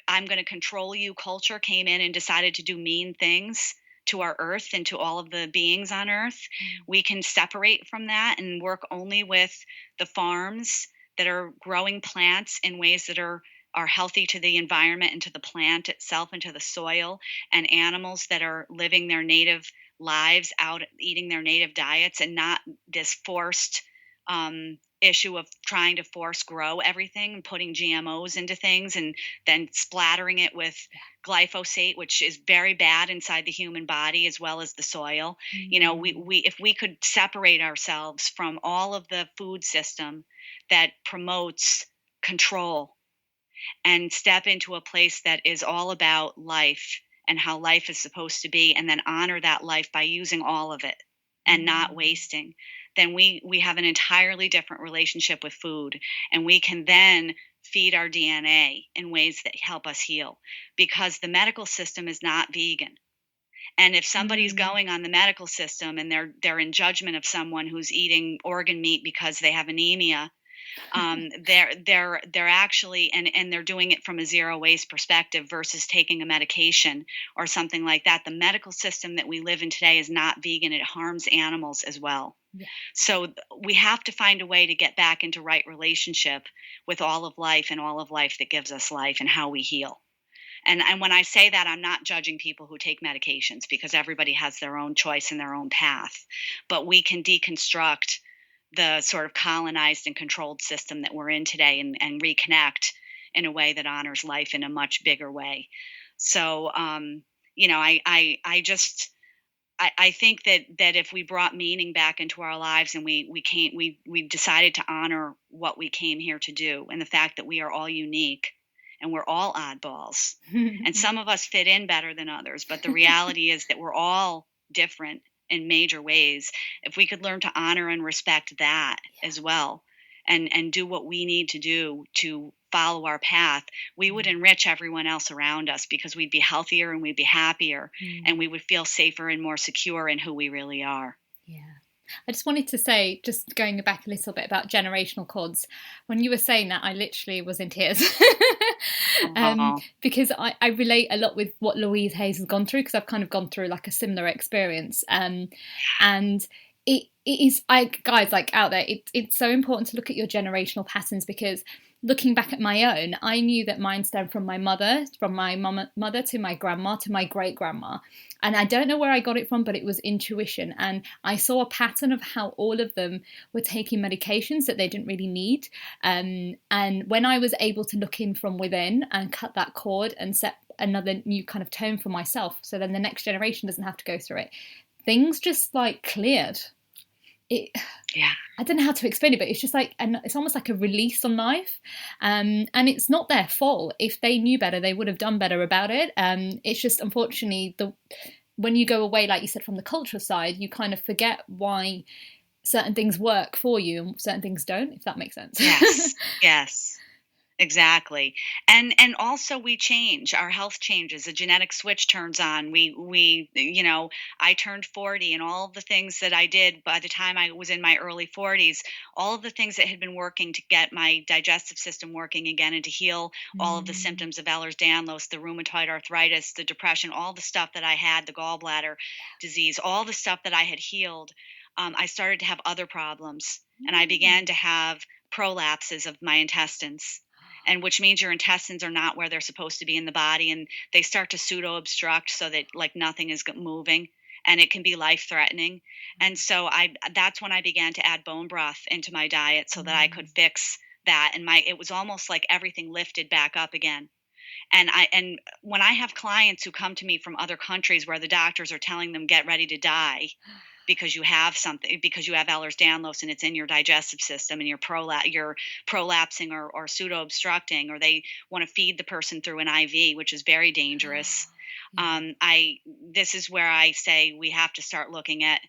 I'm going to control you culture came in and decided to do mean things to our earth and to all of the beings on earth. We can separate from that and work only with the farms that are growing plants in ways that are healthy to the environment and to the plant itself and to the soil, and animals that are living their native lives out, eating their native diets, and not this forced issue of trying to force grow everything and putting GMOs into things and then splattering it with glyphosate, which is very bad inside the human body as well as the soil. You know, we if we could separate ourselves from all of the food system that promotes control and step into a place that is all about life and how life is supposed to be, and then honor that life by using all of it and not wasting, then we have an entirely different relationship with food, and we can then feed our DNA in ways that help us heal, because the medical system is not vegan. And if somebody's going on the medical system and they're in judgment of someone who's eating organ meat because they have anemia, they're actually, and they're doing it from a zero waste perspective versus taking a medication or something like that. The medical system that we live in today is not vegan. It harms animals as well. Yeah. So we have to find a way to get back into right relationship with all of life and all of life that gives us life and how we heal. And when I say that, I'm not judging people who take medications, because everybody has their own choice and their own path. But we can deconstruct the sort of colonized and controlled system that we're in today and reconnect in a way that honors life in a much bigger way. So, you know, I think that if we brought meaning back into our lives and we decided to honor what we came here to do, and the fact that we are all unique and we're all oddballs and some of us fit in better than others, but the reality is that we're all different in major ways. If we could learn to honor and respect that as well, and do what we need to do to follow our path, we would enrich everyone else around us, because we'd be healthier and we'd be happier, and we would feel safer and more secure in who we really are. Yeah. I just wanted to say, just going back a little bit about generational codes, when you were saying that, I literally was in tears. Because I relate a lot with what Louise Hayes has gone through, because I've kind of gone through like a similar experience. And it is, guys, like out there, it's so important to look at your generational patterns, because looking back at my own, I knew that mine stemmed from my mother to my grandma to my great grandma. And I don't know where I got it from, but it was intuition. And I saw a pattern of how all of them were taking medications that they didn't really need. And when I was able to look in from within and cut that cord and set another new kind of tone for myself, so then the next generation doesn't have to go through it, things just like cleared. I don't know how to explain it, but it's just like, and it's almost like a release on life, and it's not their fault. If they knew better, they would have done better about it. It's just, unfortunately, when you go away, like you said, from the cultural side, you kind of forget why certain things work for you and certain things don't, if that makes sense. Yes. Exactly. And also we change, our health changes, a genetic switch turns on. I turned 40, and all of the things that I did by the time I was in my early 40s, all of the things that had been working to get my digestive system working again and to heal all of the Mm. symptoms of Ehlers-Danlos, the rheumatoid arthritis, the depression, all the stuff that I had, the gallbladder disease, all the stuff that I had healed, I started to have other problems, and I began Mm. to have prolapses of my intestines, and which means your intestines are not where they're supposed to be in the body, and they start to pseudo obstruct so that like nothing is moving, and it can be life threatening. And so I that's when I began to add bone broth into my diet so that I could Mm. fix that, and my it was almost like everything lifted back up again. And when I have clients who come to me from other countries where the doctors are telling them get ready to die because you have something, because you have Ehlers-Danlos and it's in your digestive system, and you're prolapsing or pseudo obstructing, or they want to feed the person through an IV, which is very dangerous. Yeah. I This is where I say we have to start looking at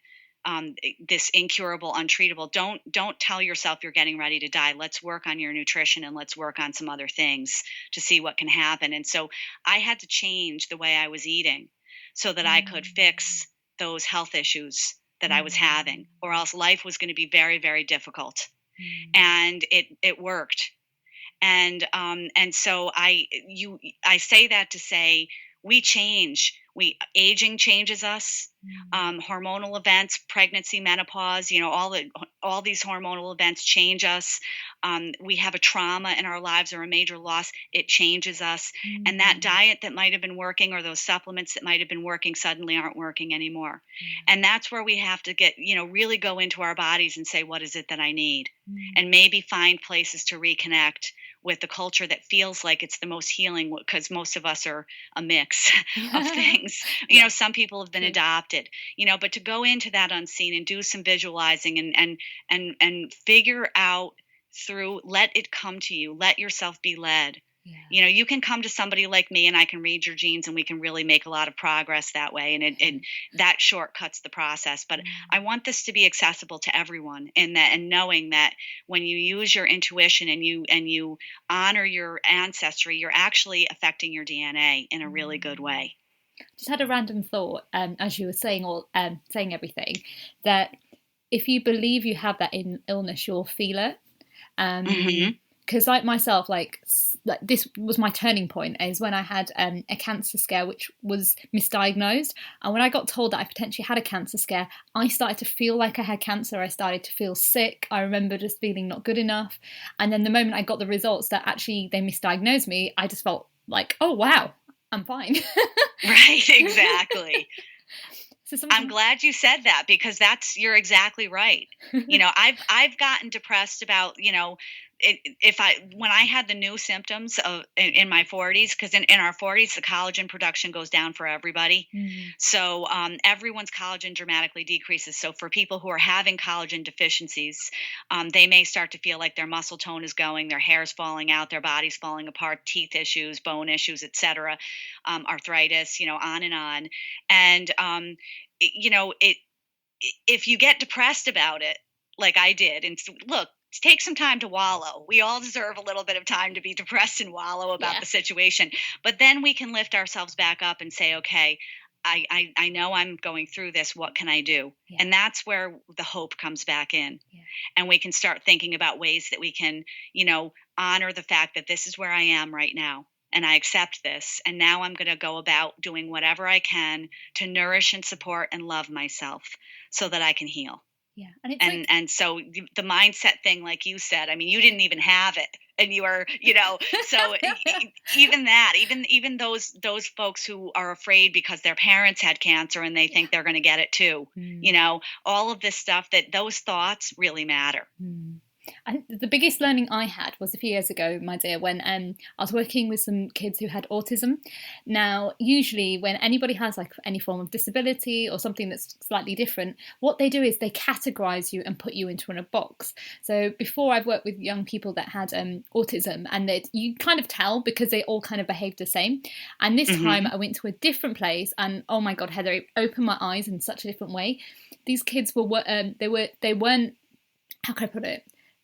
this incurable, untreatable. Don't tell yourself you're getting ready to die. Let's work on your nutrition, and let's work on some other things to see what can happen. And so I had to change the way I was eating so that I could Mm. fix those health issues that I was Mm. having, or else life was going to be very, very difficult. Mm. And it worked. And so I say that to say we change. We Aging changes us. Mm. Hormonal events, pregnancy, menopause, all these hormonal events change us. We have a trauma in our lives or a major loss, it changes us. And that Mm. diet that might have been working, or those supplements that might have been working, suddenly aren't working anymore. Yeah. And that's where we have to really go into our bodies and say, what is it that I need? Mm. And maybe find places to reconnect with the culture that feels like it's the most healing, because most of us are a mix of things. Yeah. Some people have been True. adopted, but to go into that unseen and do some visualizing, and figure out through, let it come to you, let yourself be led. Yeah. You can come to somebody like me, and I can read your genes, and we can really make a lot of progress that way, and that shortcuts the process. But I Mm. want this to be accessible to everyone, and knowing that when you use your intuition and you honor your ancestry, you're actually affecting your DNA in a really good Mm. way. Just had a random thought as you were saying everything, that if you believe you have that illness, you'll feel it. Hmm. Because like myself, like this was my turning point, is when I had a cancer scare which was misdiagnosed, and when I got told that I potentially had a cancer scare, I started to feel like I had cancer. I started to feel sick. I remember just feeling not good enough, and then the moment I got the results that actually they misdiagnosed me, I just felt like, oh wow, I'm fine. Right, exactly. So I'm sometimes, glad you said that, because you're exactly right. I've gotten depressed about, if I when I had the new symptoms in my 40s, because in our 40s the collagen production goes down for everybody. mm, So everyone's collagen dramatically decreases. So for people who are having collagen deficiencies, they may start to feel like their muscle tone is going, their hair's falling out, their body's falling apart, teeth issues, bone issues, etc., arthritis, on and on. And it if you get depressed about it, like I did, and look, take some time to wallow. We all deserve a little bit of time to be depressed and wallow about yeah, the situation. But then we can lift ourselves back up and say, okay, I know I'm going through this. What can I do? yeah, And that's where the hope comes back in. yeah, And we can start thinking about ways that we can, honor the fact that this is where I am right now. And I accept this. And now I'm going to go about doing whatever I can to nourish and support and love myself so that I can heal. yeah. And it's And like, and so the mindset thing, like you said, I mean, you didn't even have it, and you were, so even that, even those folks who are afraid because their parents had cancer and they yeah. think they're going to get it too, Mm. all of this stuff, that those thoughts really matter. Mm. I think the biggest learning I had was a few years ago, my dear, when I was working with some kids who had autism. Now, usually when anybody has like any form of disability or something that's slightly different, what they do is they categorize you and put you into a box. So before, I've worked with young people that had autism, and that you kind of tell because they all kind of behave the same. And this time Hmm. I went to a different place, and oh my God, Heather, it opened my eyes in such a different way. These kids were they weren't, how can I put it?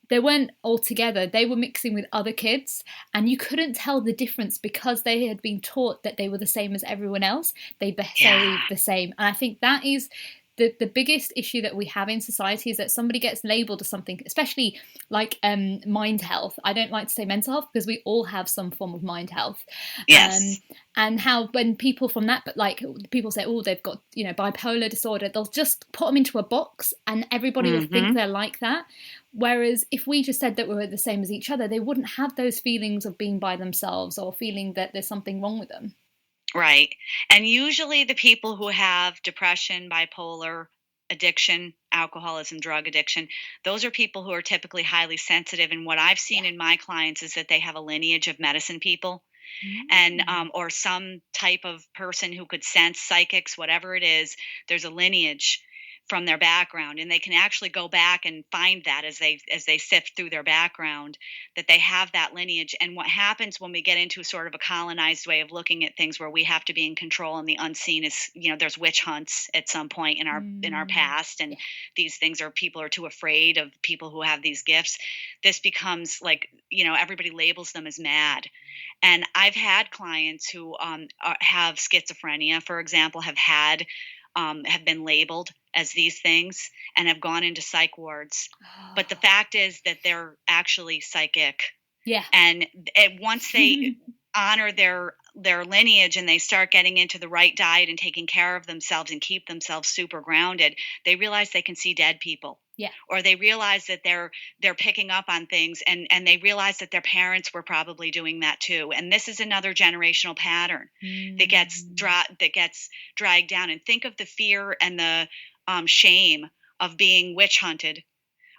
they weren't all together. They were mixing with other kids, and you couldn't tell the difference because they had been taught that they were the same as everyone else. They behaved the same. And I think that is the biggest issue that we have in society, is that somebody gets labeled as something, especially like mind health. I don't like to say mental health because we all have some form of mind health. Yes. And how when people from that, but like people say, oh, they've got, you know, bipolar disorder, they'll just put them into a box and everybody will think they're like that. Whereas if we just said that we were the same as each other, they wouldn't have those feelings of being by themselves or feeling that there's something wrong with them. Right. And usually the people who have depression, bipolar, addiction, alcoholism, drug addiction, those are people who are typically highly sensitive. And what I've seen in my clients is that they have a lineage of medicine people and or some type of person who could sense, psychics, whatever it is. There's a lineage from their background, and they can actually go back and find that as they sift through their background, that they have that lineage. And what happens when we get into sort of a colonized way of looking at things, where we have to be in control and the unseen is, you know, there's witch hunts at some point in our past, and these things are, people are too afraid of people who have these gifts. This becomes like, you know, everybody labels them as mad. And I've had clients who have schizophrenia, for example, have been labeled as these things and have gone into psych wards. But the fact is that they're actually psychic. Yeah. And once they honor their lineage and they start getting into the right diet and taking care of themselves and keep themselves super grounded, they realize they can see dead people. Yeah. Or they realize that they're picking up on things, and they realize that their parents were probably doing that too. And this is another generational pattern that gets dragged down. And think of the fear and the shame of being witch hunted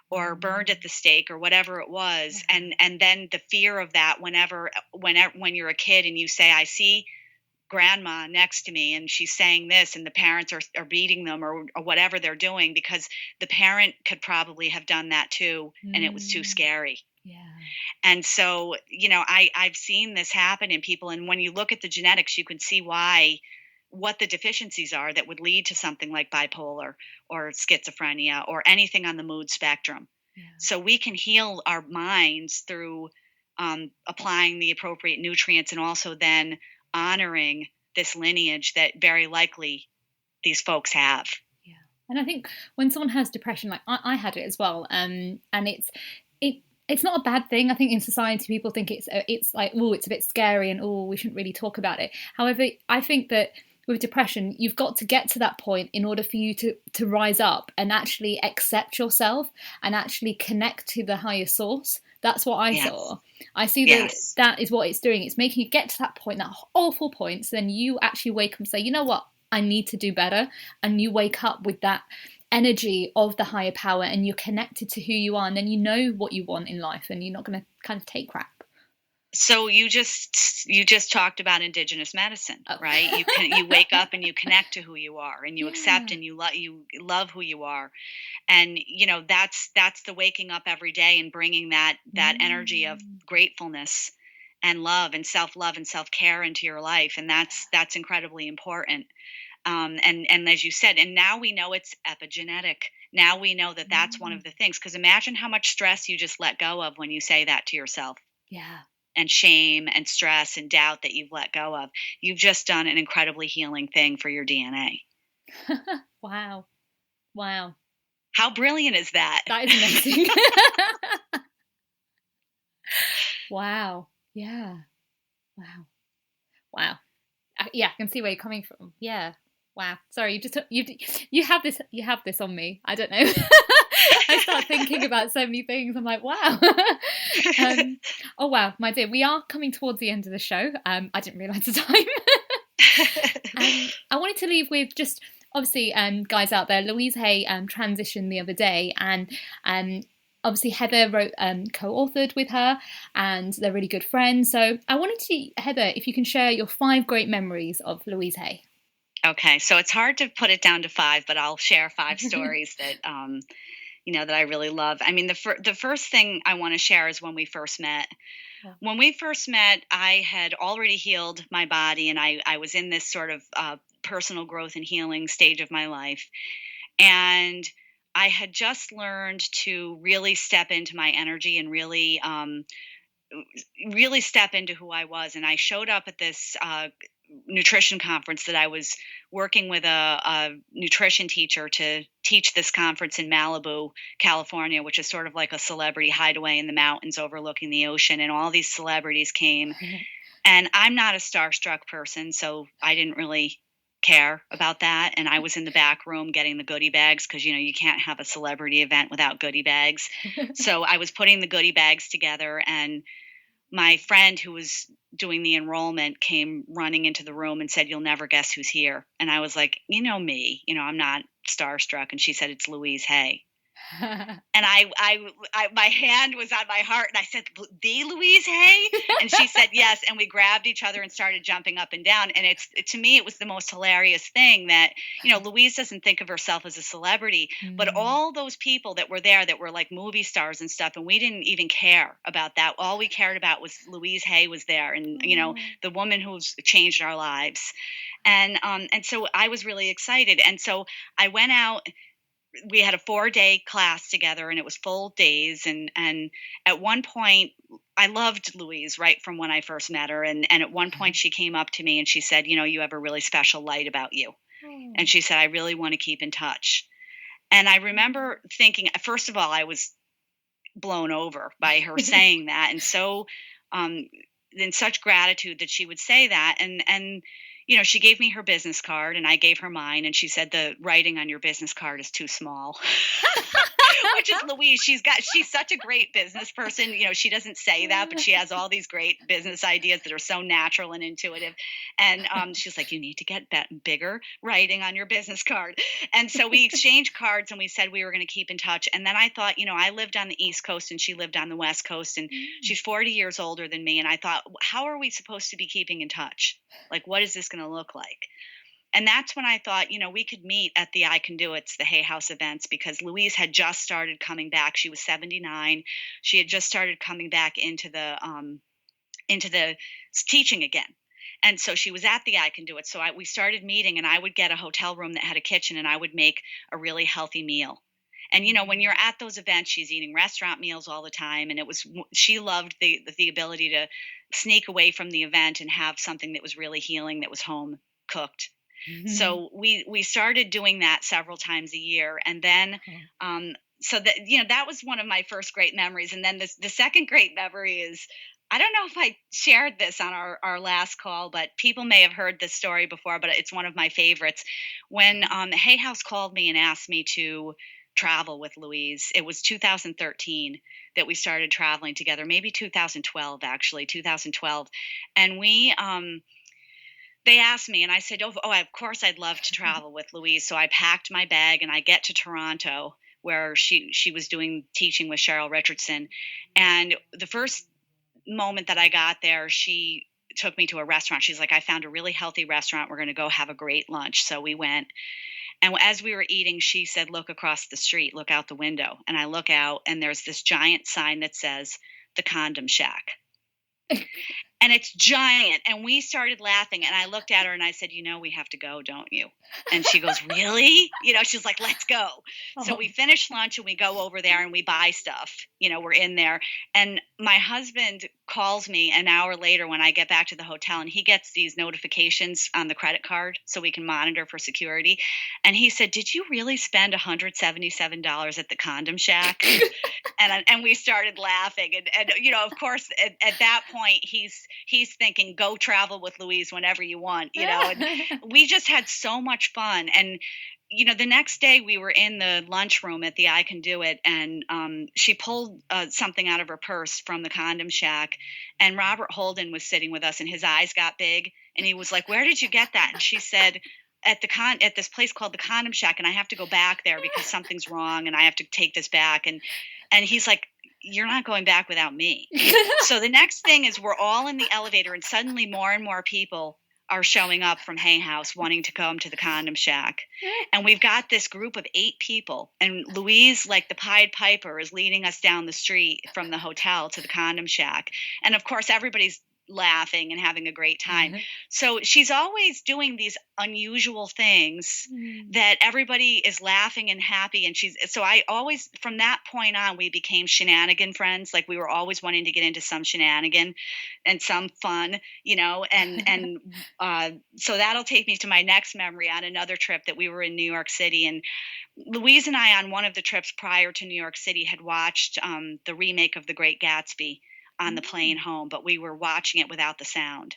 or burned at the stake or whatever it was, and then the fear of that when you're a kid and you say, I see grandma next to me and she's saying this, and the parents are beating them or whatever they're doing, because the parent could probably have done that too, and it was too scary. Yeah. And so, you know, I've seen this happen in people, and when you look at the genetics, you can see what the deficiencies are that would lead to something like bipolar or schizophrenia or anything on the mood spectrum. Yeah. So we can heal our minds through applying the appropriate nutrients, and also then honoring this lineage that very likely these folks have. Yeah. And I think when someone has depression, like I had it as well, and it's not a bad thing. I think in society people think it's like, oh, it's a bit scary and oh, we shouldn't really talk about it. However, I think that with depression, you've got to get to that point in order for you to rise up and actually accept yourself and actually connect to the higher source. That's what I saw. I see that is what it's doing. It's making you get to that point, that awful point. So then you actually wake up and say, you know what, I need to do better. And you wake up with that energy of the higher power, and you're connected to who you are. And then you know what you want in life, and you're not going to kind of take crap. So you just talked about Indigenous medicine, right? You wake up and you connect to who you are, and you accept and you love who you are, and you know that's the waking up every day and bringing that energy of gratefulness and love and self-love and self-care into your life, and that's incredibly important. And as you said, and now we know it's epigenetic. Now we know that that's one of the things. Because imagine how much stress you just let go of when you say that to yourself. Yeah. And shame and stress and doubt that you've let go of. You've just done an incredibly healing thing for your DNA. Wow. How brilliant is that? That is amazing. Wow. Yeah. Wow. Yeah, I can see where you're coming from. Yeah. Wow. Sorry, you have this on me. I don't know. I start thinking about so many things. I'm like, wow. Oh, wow, my dear. We are coming towards the end of the show. I didn't realise the time. I wanted to leave with just, obviously, guys out there, Louise Hay transitioned the other day, and obviously Heather wrote, co-authored with her, and they're really good friends. So I wanted to, Heather, if you can share your 5 great memories of Louise Hay. Okay, so it's hard to put it down to 5, but I'll share 5 stories that that I really love. I mean, the first thing I want to share is when we first met. Yeah. When we first met, I had already healed my body, and I was in this sort of personal growth and healing stage of my life. And I had just learned to really step into my energy and really step into who I was. And I showed up at this nutrition conference that I was working with a nutrition teacher to teach this conference in Malibu, California, which is sort of like a celebrity hideaway in the mountains overlooking the ocean. And all these celebrities came. And I'm not a starstruck person, so I didn't really care about that. And I was in the back room getting the goodie bags because, you can't have a celebrity event without goodie bags. So I was putting the goodie bags together, and my friend who was doing the enrollment came running into the room and said, "You'll never guess who's here." And I was like, me, I'm not starstruck. And she said, "It's Louise Hay." And I, my hand was on my heart, and I said, "The Louise Hay?" And she said, "Yes." And we grabbed each other and started jumping up and down. And to me, it was the most hilarious thing that, Louise doesn't think of herself as a celebrity, but all those people that were there that were like movie stars and stuff, and we didn't even care about that. All we cared about was Louise Hay was there, and the woman who's changed our lives. And so I was really excited. And so I went out. We had a 4-day class together, and it was full days. And at one point, I loved Louise right from when I first met her. And at one point she came up to me and she said, "You have a really special light about you." And she said, "I really want to keep in touch." And I remember thinking, first of all, I was blown over by her saying that. And so, in such gratitude that she would say that. And she gave me her business card, and I gave her mine, and she said, "The writing on your business card is too small." Which is Louise. She's such a great business person. She doesn't say that, but she has all these great business ideas that are so natural and intuitive. And she's like, "You need to get that bigger writing on your business card." And so we exchanged cards, and we said we were going to keep in touch. And then I thought, I lived on the East Coast and she lived on the West Coast, and she's 40 years older than me. And I thought, how are we supposed to be keeping in touch? Like, what is this going to look like? And that's when I thought, we could meet at the I Can Do It's, the Hay House events, because Louise had just started coming back. She was 79. She had just started coming back into the teaching again. And so she was at the I Can Do It. So we started meeting, and I would get a hotel room that had a kitchen, and I would make a really healthy meal. And, when you're at those events, she's eating restaurant meals all the time. And she loved the ability to sneak away from the event and have something that was really healing, that was home cooked. So we started doing that several times a year. And then, so that, that was one of my first great memories. And then the second great memory is, I don't know if I shared this on our last call, but people may have heard this story before, but it's one of my favorites. When Hay House called me and asked me to travel with Louise, it was 2013 that we started traveling together, maybe 2012, actually, 2012. And they asked me, and I said, oh, of course I'd love to travel with Louise. So I packed my bag, and I get to Toronto, where she was doing teaching with Cheryl Richardson. And the first moment that I got there, she took me to a restaurant. She's like, "I found a really healthy restaurant. We're going to go have a great lunch." So we went. And as we were eating, she said, "Look across the street, look out the window." And I look out, and there's this giant sign that says, "The Condom Shack." And it's giant. And we started laughing. And I looked at her and I said, "We have to go, don't you?" And she goes, "Really?" She's like, "Let's go." So we finish lunch and we go over there and we buy stuff. We're in there. And my husband calls me an hour later when I get back to the hotel, and he gets these notifications on the credit card so we can monitor for security. And he said, "Did you really spend $177 at the Condom Shack?" And we started laughing. And of course, at that point, he's thinking, "Go travel with Louise whenever you want," and we just had so much fun. And, the next day we were in the lunchroom at the I Can Do It, and she pulled something out of her purse from the Condom Shack, and Robert Holden was sitting with us, and his eyes got big, and he was like, "Where did you get that?" And she said, at this place called the Condom Shack, and I have to go back there because something's wrong, and I have to take this back. And he's like, "You're not going back without me." So the next thing is we're all in the elevator, and suddenly more and more people are showing up from Hay House wanting to come to the Condom Shack. And we've got this group of 8 people, and Louise, like the Pied Piper, is leading us down the street from the hotel to the Condom Shack. And of course, everybody's laughing and having a great time. So she's always doing these unusual things that everybody is laughing and happy. And so I always, from that point on, we became shenanigan friends. Like we were always wanting to get into some shenanigan and some fun, and so that'll take me to my next memory on another trip that we were in New York City. And Louise and I, on one of the trips prior to New York City, had watched the remake of The Great Gatsby on the plane home, but we were watching it without the sound.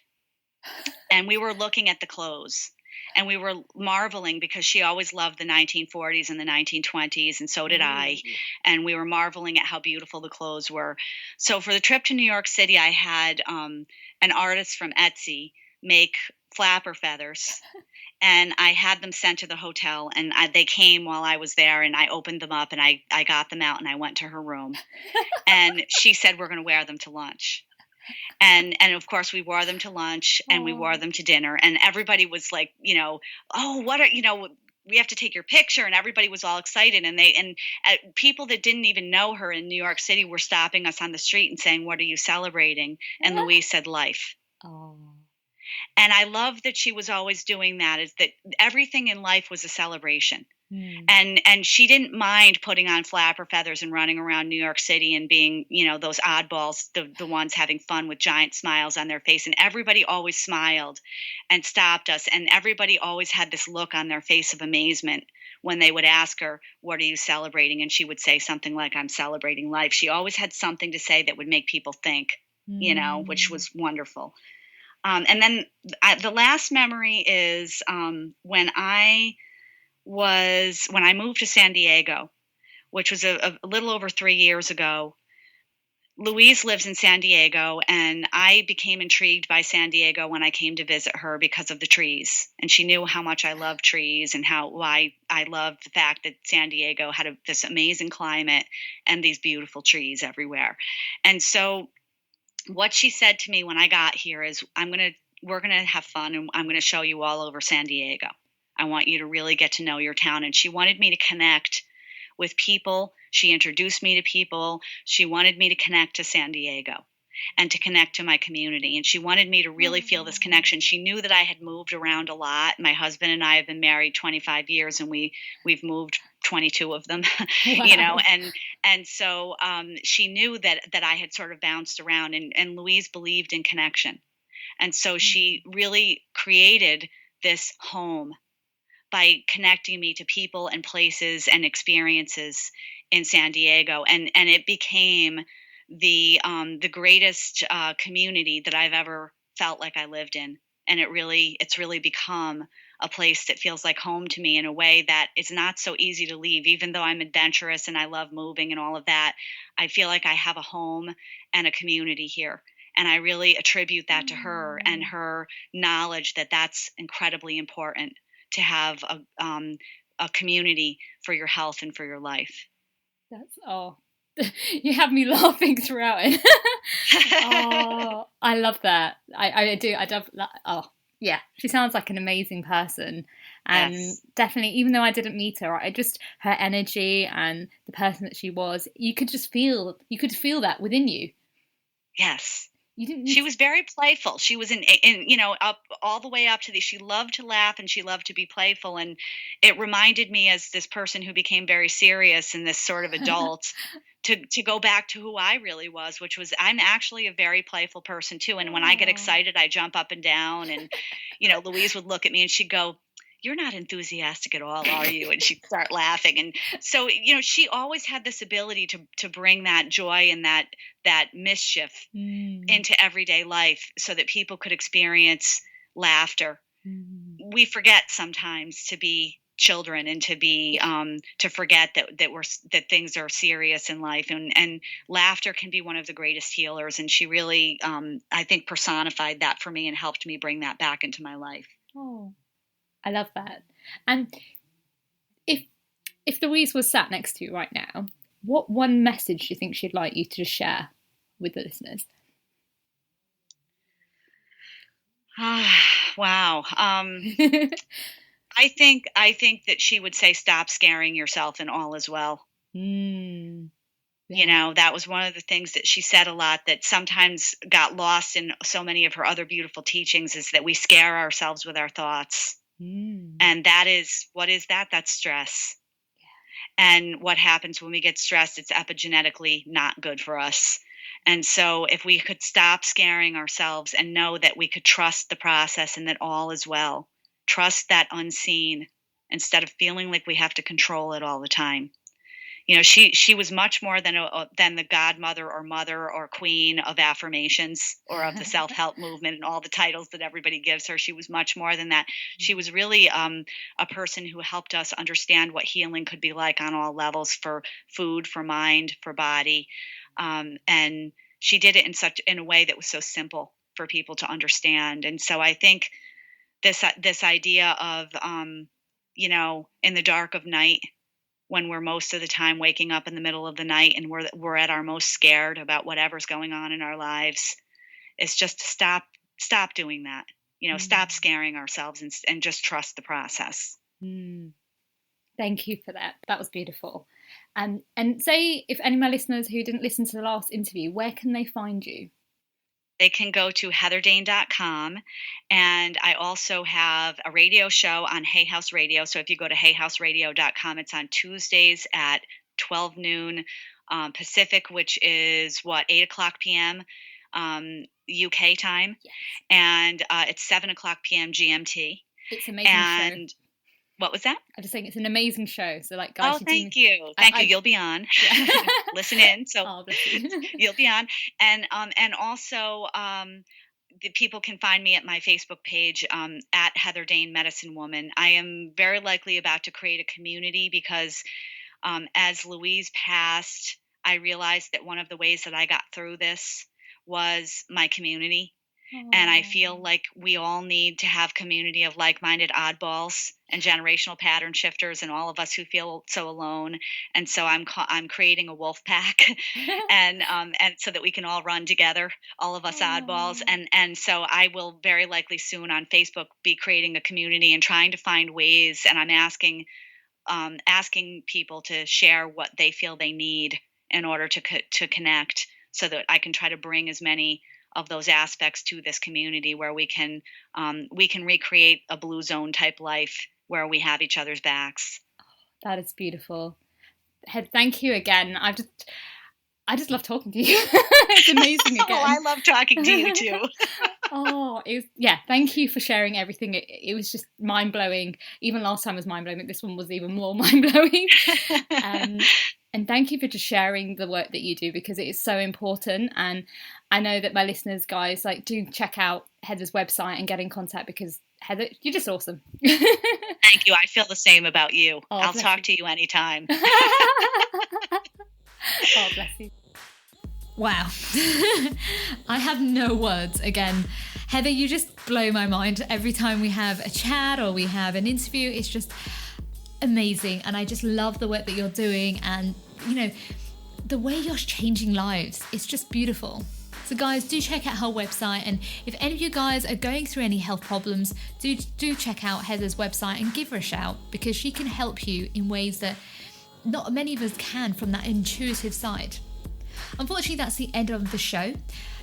And we were looking at the clothes, and we were marveling because she always loved the 1940s and the 1920s, and so did I. And we were marveling at how beautiful the clothes were. So for the trip to New York City, I had an artist from Etsy make flapper feathers. And I had them sent to the hotel, and they came while I was there, and I opened them up, and I got them out, and I went to her room. And she said, we're going to wear them to lunch. And of course, we wore them to lunch, and we wore them to dinner. And everybody was like, oh, what are, we have to take your picture. And everybody was all excited. And people that didn't even know her in New York City were stopping us on the street and saying, what are you celebrating? And Louise said, life. Oh. And I love that she was always doing that, is that everything in life was a celebration. And she didn't mind putting on flapper feathers and running around New York City and being, those oddballs, the ones having fun with giant smiles on their face. And everybody always smiled and stopped us. And everybody always had this look on their face of amazement when they would ask her, what are you celebrating? And she would say something like, I'm celebrating life. She always had something to say that would make people think, which was wonderful. And then the last memory is when I moved to San Diego, which was a little over 3 years ago. Louise lives in San Diego, and I became intrigued by San Diego when I came to visit her because of the trees. And she knew how much I love trees and why I loved the fact that San Diego had this amazing climate and these beautiful trees everywhere. And so what she said to me when I got here is, we're going to have fun, and I'm going to show you all over San Diego. I want you to really get to know your town. And she wanted me to connect with people. She introduced me to people. She wanted me to connect to San Diego and to connect to my community. And she wanted me to really feel this connection. She knew that I had moved around a lot. My husband and I have been married 25 years, and we've moved 22 of them, Wow. and so she knew that I had sort of bounced around, and Louise believed in connection. And so she really created this home by connecting me to people and places and experiences in San Diego. And it became the greatest community that I've ever felt like I lived in. And it's really become a place that feels like home to me in a way that it's not so easy to leave. Even though I'm adventurous and I love moving and all of that, I feel like I have a home and a community here. And I really attribute that to her and her knowledge that that's incredibly important, to have a community for your health and for your life. You have me laughing throughout it. Oh, I love that. I do. I love that. Oh, yeah. She sounds like an amazing person. And yes, definitely, even though I didn't meet her, her energy and the person that she was, you could feel that within you. Yes. She was very playful. She was up all the way up to she loved to laugh and she loved to be playful. And it reminded me, as this person who became very serious and this sort of adult, to go back to who I really was, which was, I'm actually a very playful person too. And when I get excited, I jump up and down, and, Louise would look at me and she'd go, you're not enthusiastic at all, are you? And she'd start laughing. And so, she always had this ability to bring that joy and that mischief into everyday life so that people could experience laughter. We forget sometimes to be children and to be to forget that things are serious in life, and laughter can be one of the greatest healers. And she really, I think, personified that for me and helped me bring that back into my life. Oh, I love that. And if Louise was sat next to you right now, what one message do you think she'd like you to share with the listeners? Wow. I think that she would say, stop scaring yourself and all is well. You know, that was one of the things that she said a lot that sometimes got lost in so many of her other beautiful teachings, is that we scare ourselves with our thoughts. And what is that? That's stress. And what happens when we get stressed, it's epigenetically not good for us. And so if we could stop scaring ourselves and know that we could trust the process and that all is well, trust that unseen instead of feeling like we have to control it all the time. You know, she was much more than the godmother or mother or queen of affirmations or of the self-help movement and all the titles that everybody gives her. She was much more than that. She was really a person who helped us understand what healing could be like on all levels, for food, for mind, for body. And she did it in a way that was so simple for people to understand. And so I think this idea of you know, in the dark of night, when we're most of the time waking up in the middle of the night and we're at our most scared about whatever's going on in our lives, is just to stop doing that. You know, stop scaring ourselves and just trust the process. Thank you for that. That was beautiful. And say, if any of my listeners who didn't listen to the last interview, where can they find you? They can go to heatherdane.com. And I also have a radio show on Hay House Radio. So if you go to hayhouseradio.com, it's on Tuesdays at 12 noon Pacific, which is 8 o'clock p.m. UK time. Yes. And it's 7 o'clock p.m. GMT. It's an amazing show. What was that? I'm just saying it's an amazing show. So like, guys, thank you. You'll be on. Yeah. Listen in. So you'll be on. And also the people can find me at my Facebook page at Heather Dane Medicine Woman. I am very likely about to create a community because as Louise passed, I realized that one of the ways that I got through this was my community. And I feel like we all need to have community of like-minded oddballs and generational pattern shifters, and all of us who feel so alone. And so I'm creating a wolf pack, and so that we can all run together, all of us oddballs. And so I will very likely soon on Facebook be creating a community and trying to find ways. And I'm asking people to share what they feel they need in order to connect, so that I can try to bring as many of those aspects to this community where we can recreate a blue zone type life where we have each other's backs. That is beautiful. Thank you again. I just love talking to you. It's amazing again. I love talking to you too. Thank you for sharing everything. It was just mind-blowing. Even last time was mind-blowing. This one was even more mind-blowing. And thank you for just sharing the work that you do, because it is so important. And I know that my listeners, guys, do check out Heather's website and get in contact, because Heather, you're just awesome. Thank you. I feel the same about you. I'll talk to you anytime. Bless you. Wow. I have no words. Again, Heather, you just blow my mind every time we have a chat or we have an interview. It's just amazing, and I just love the work that you're doing, and the way you're changing lives. It's just beautiful. So guys, do check out her website, and if any of you guys are going through any health problems, do check out Heather's website and give her a shout, because she can help you in ways that not many of us can, from that intuitive side. Unfortunately, that's the end of the show.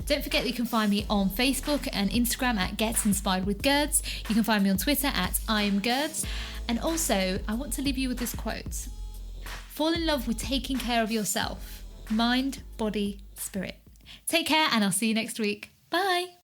Don't forget that you can find me on Facebook and Instagram at Gets Inspired with Gerds. You can find me on Twitter at I'm Gerds. And also, I want to leave you with this quote. Fall in love with taking care of yourself. Mind, body, spirit. Take care, and I'll see you next week. Bye.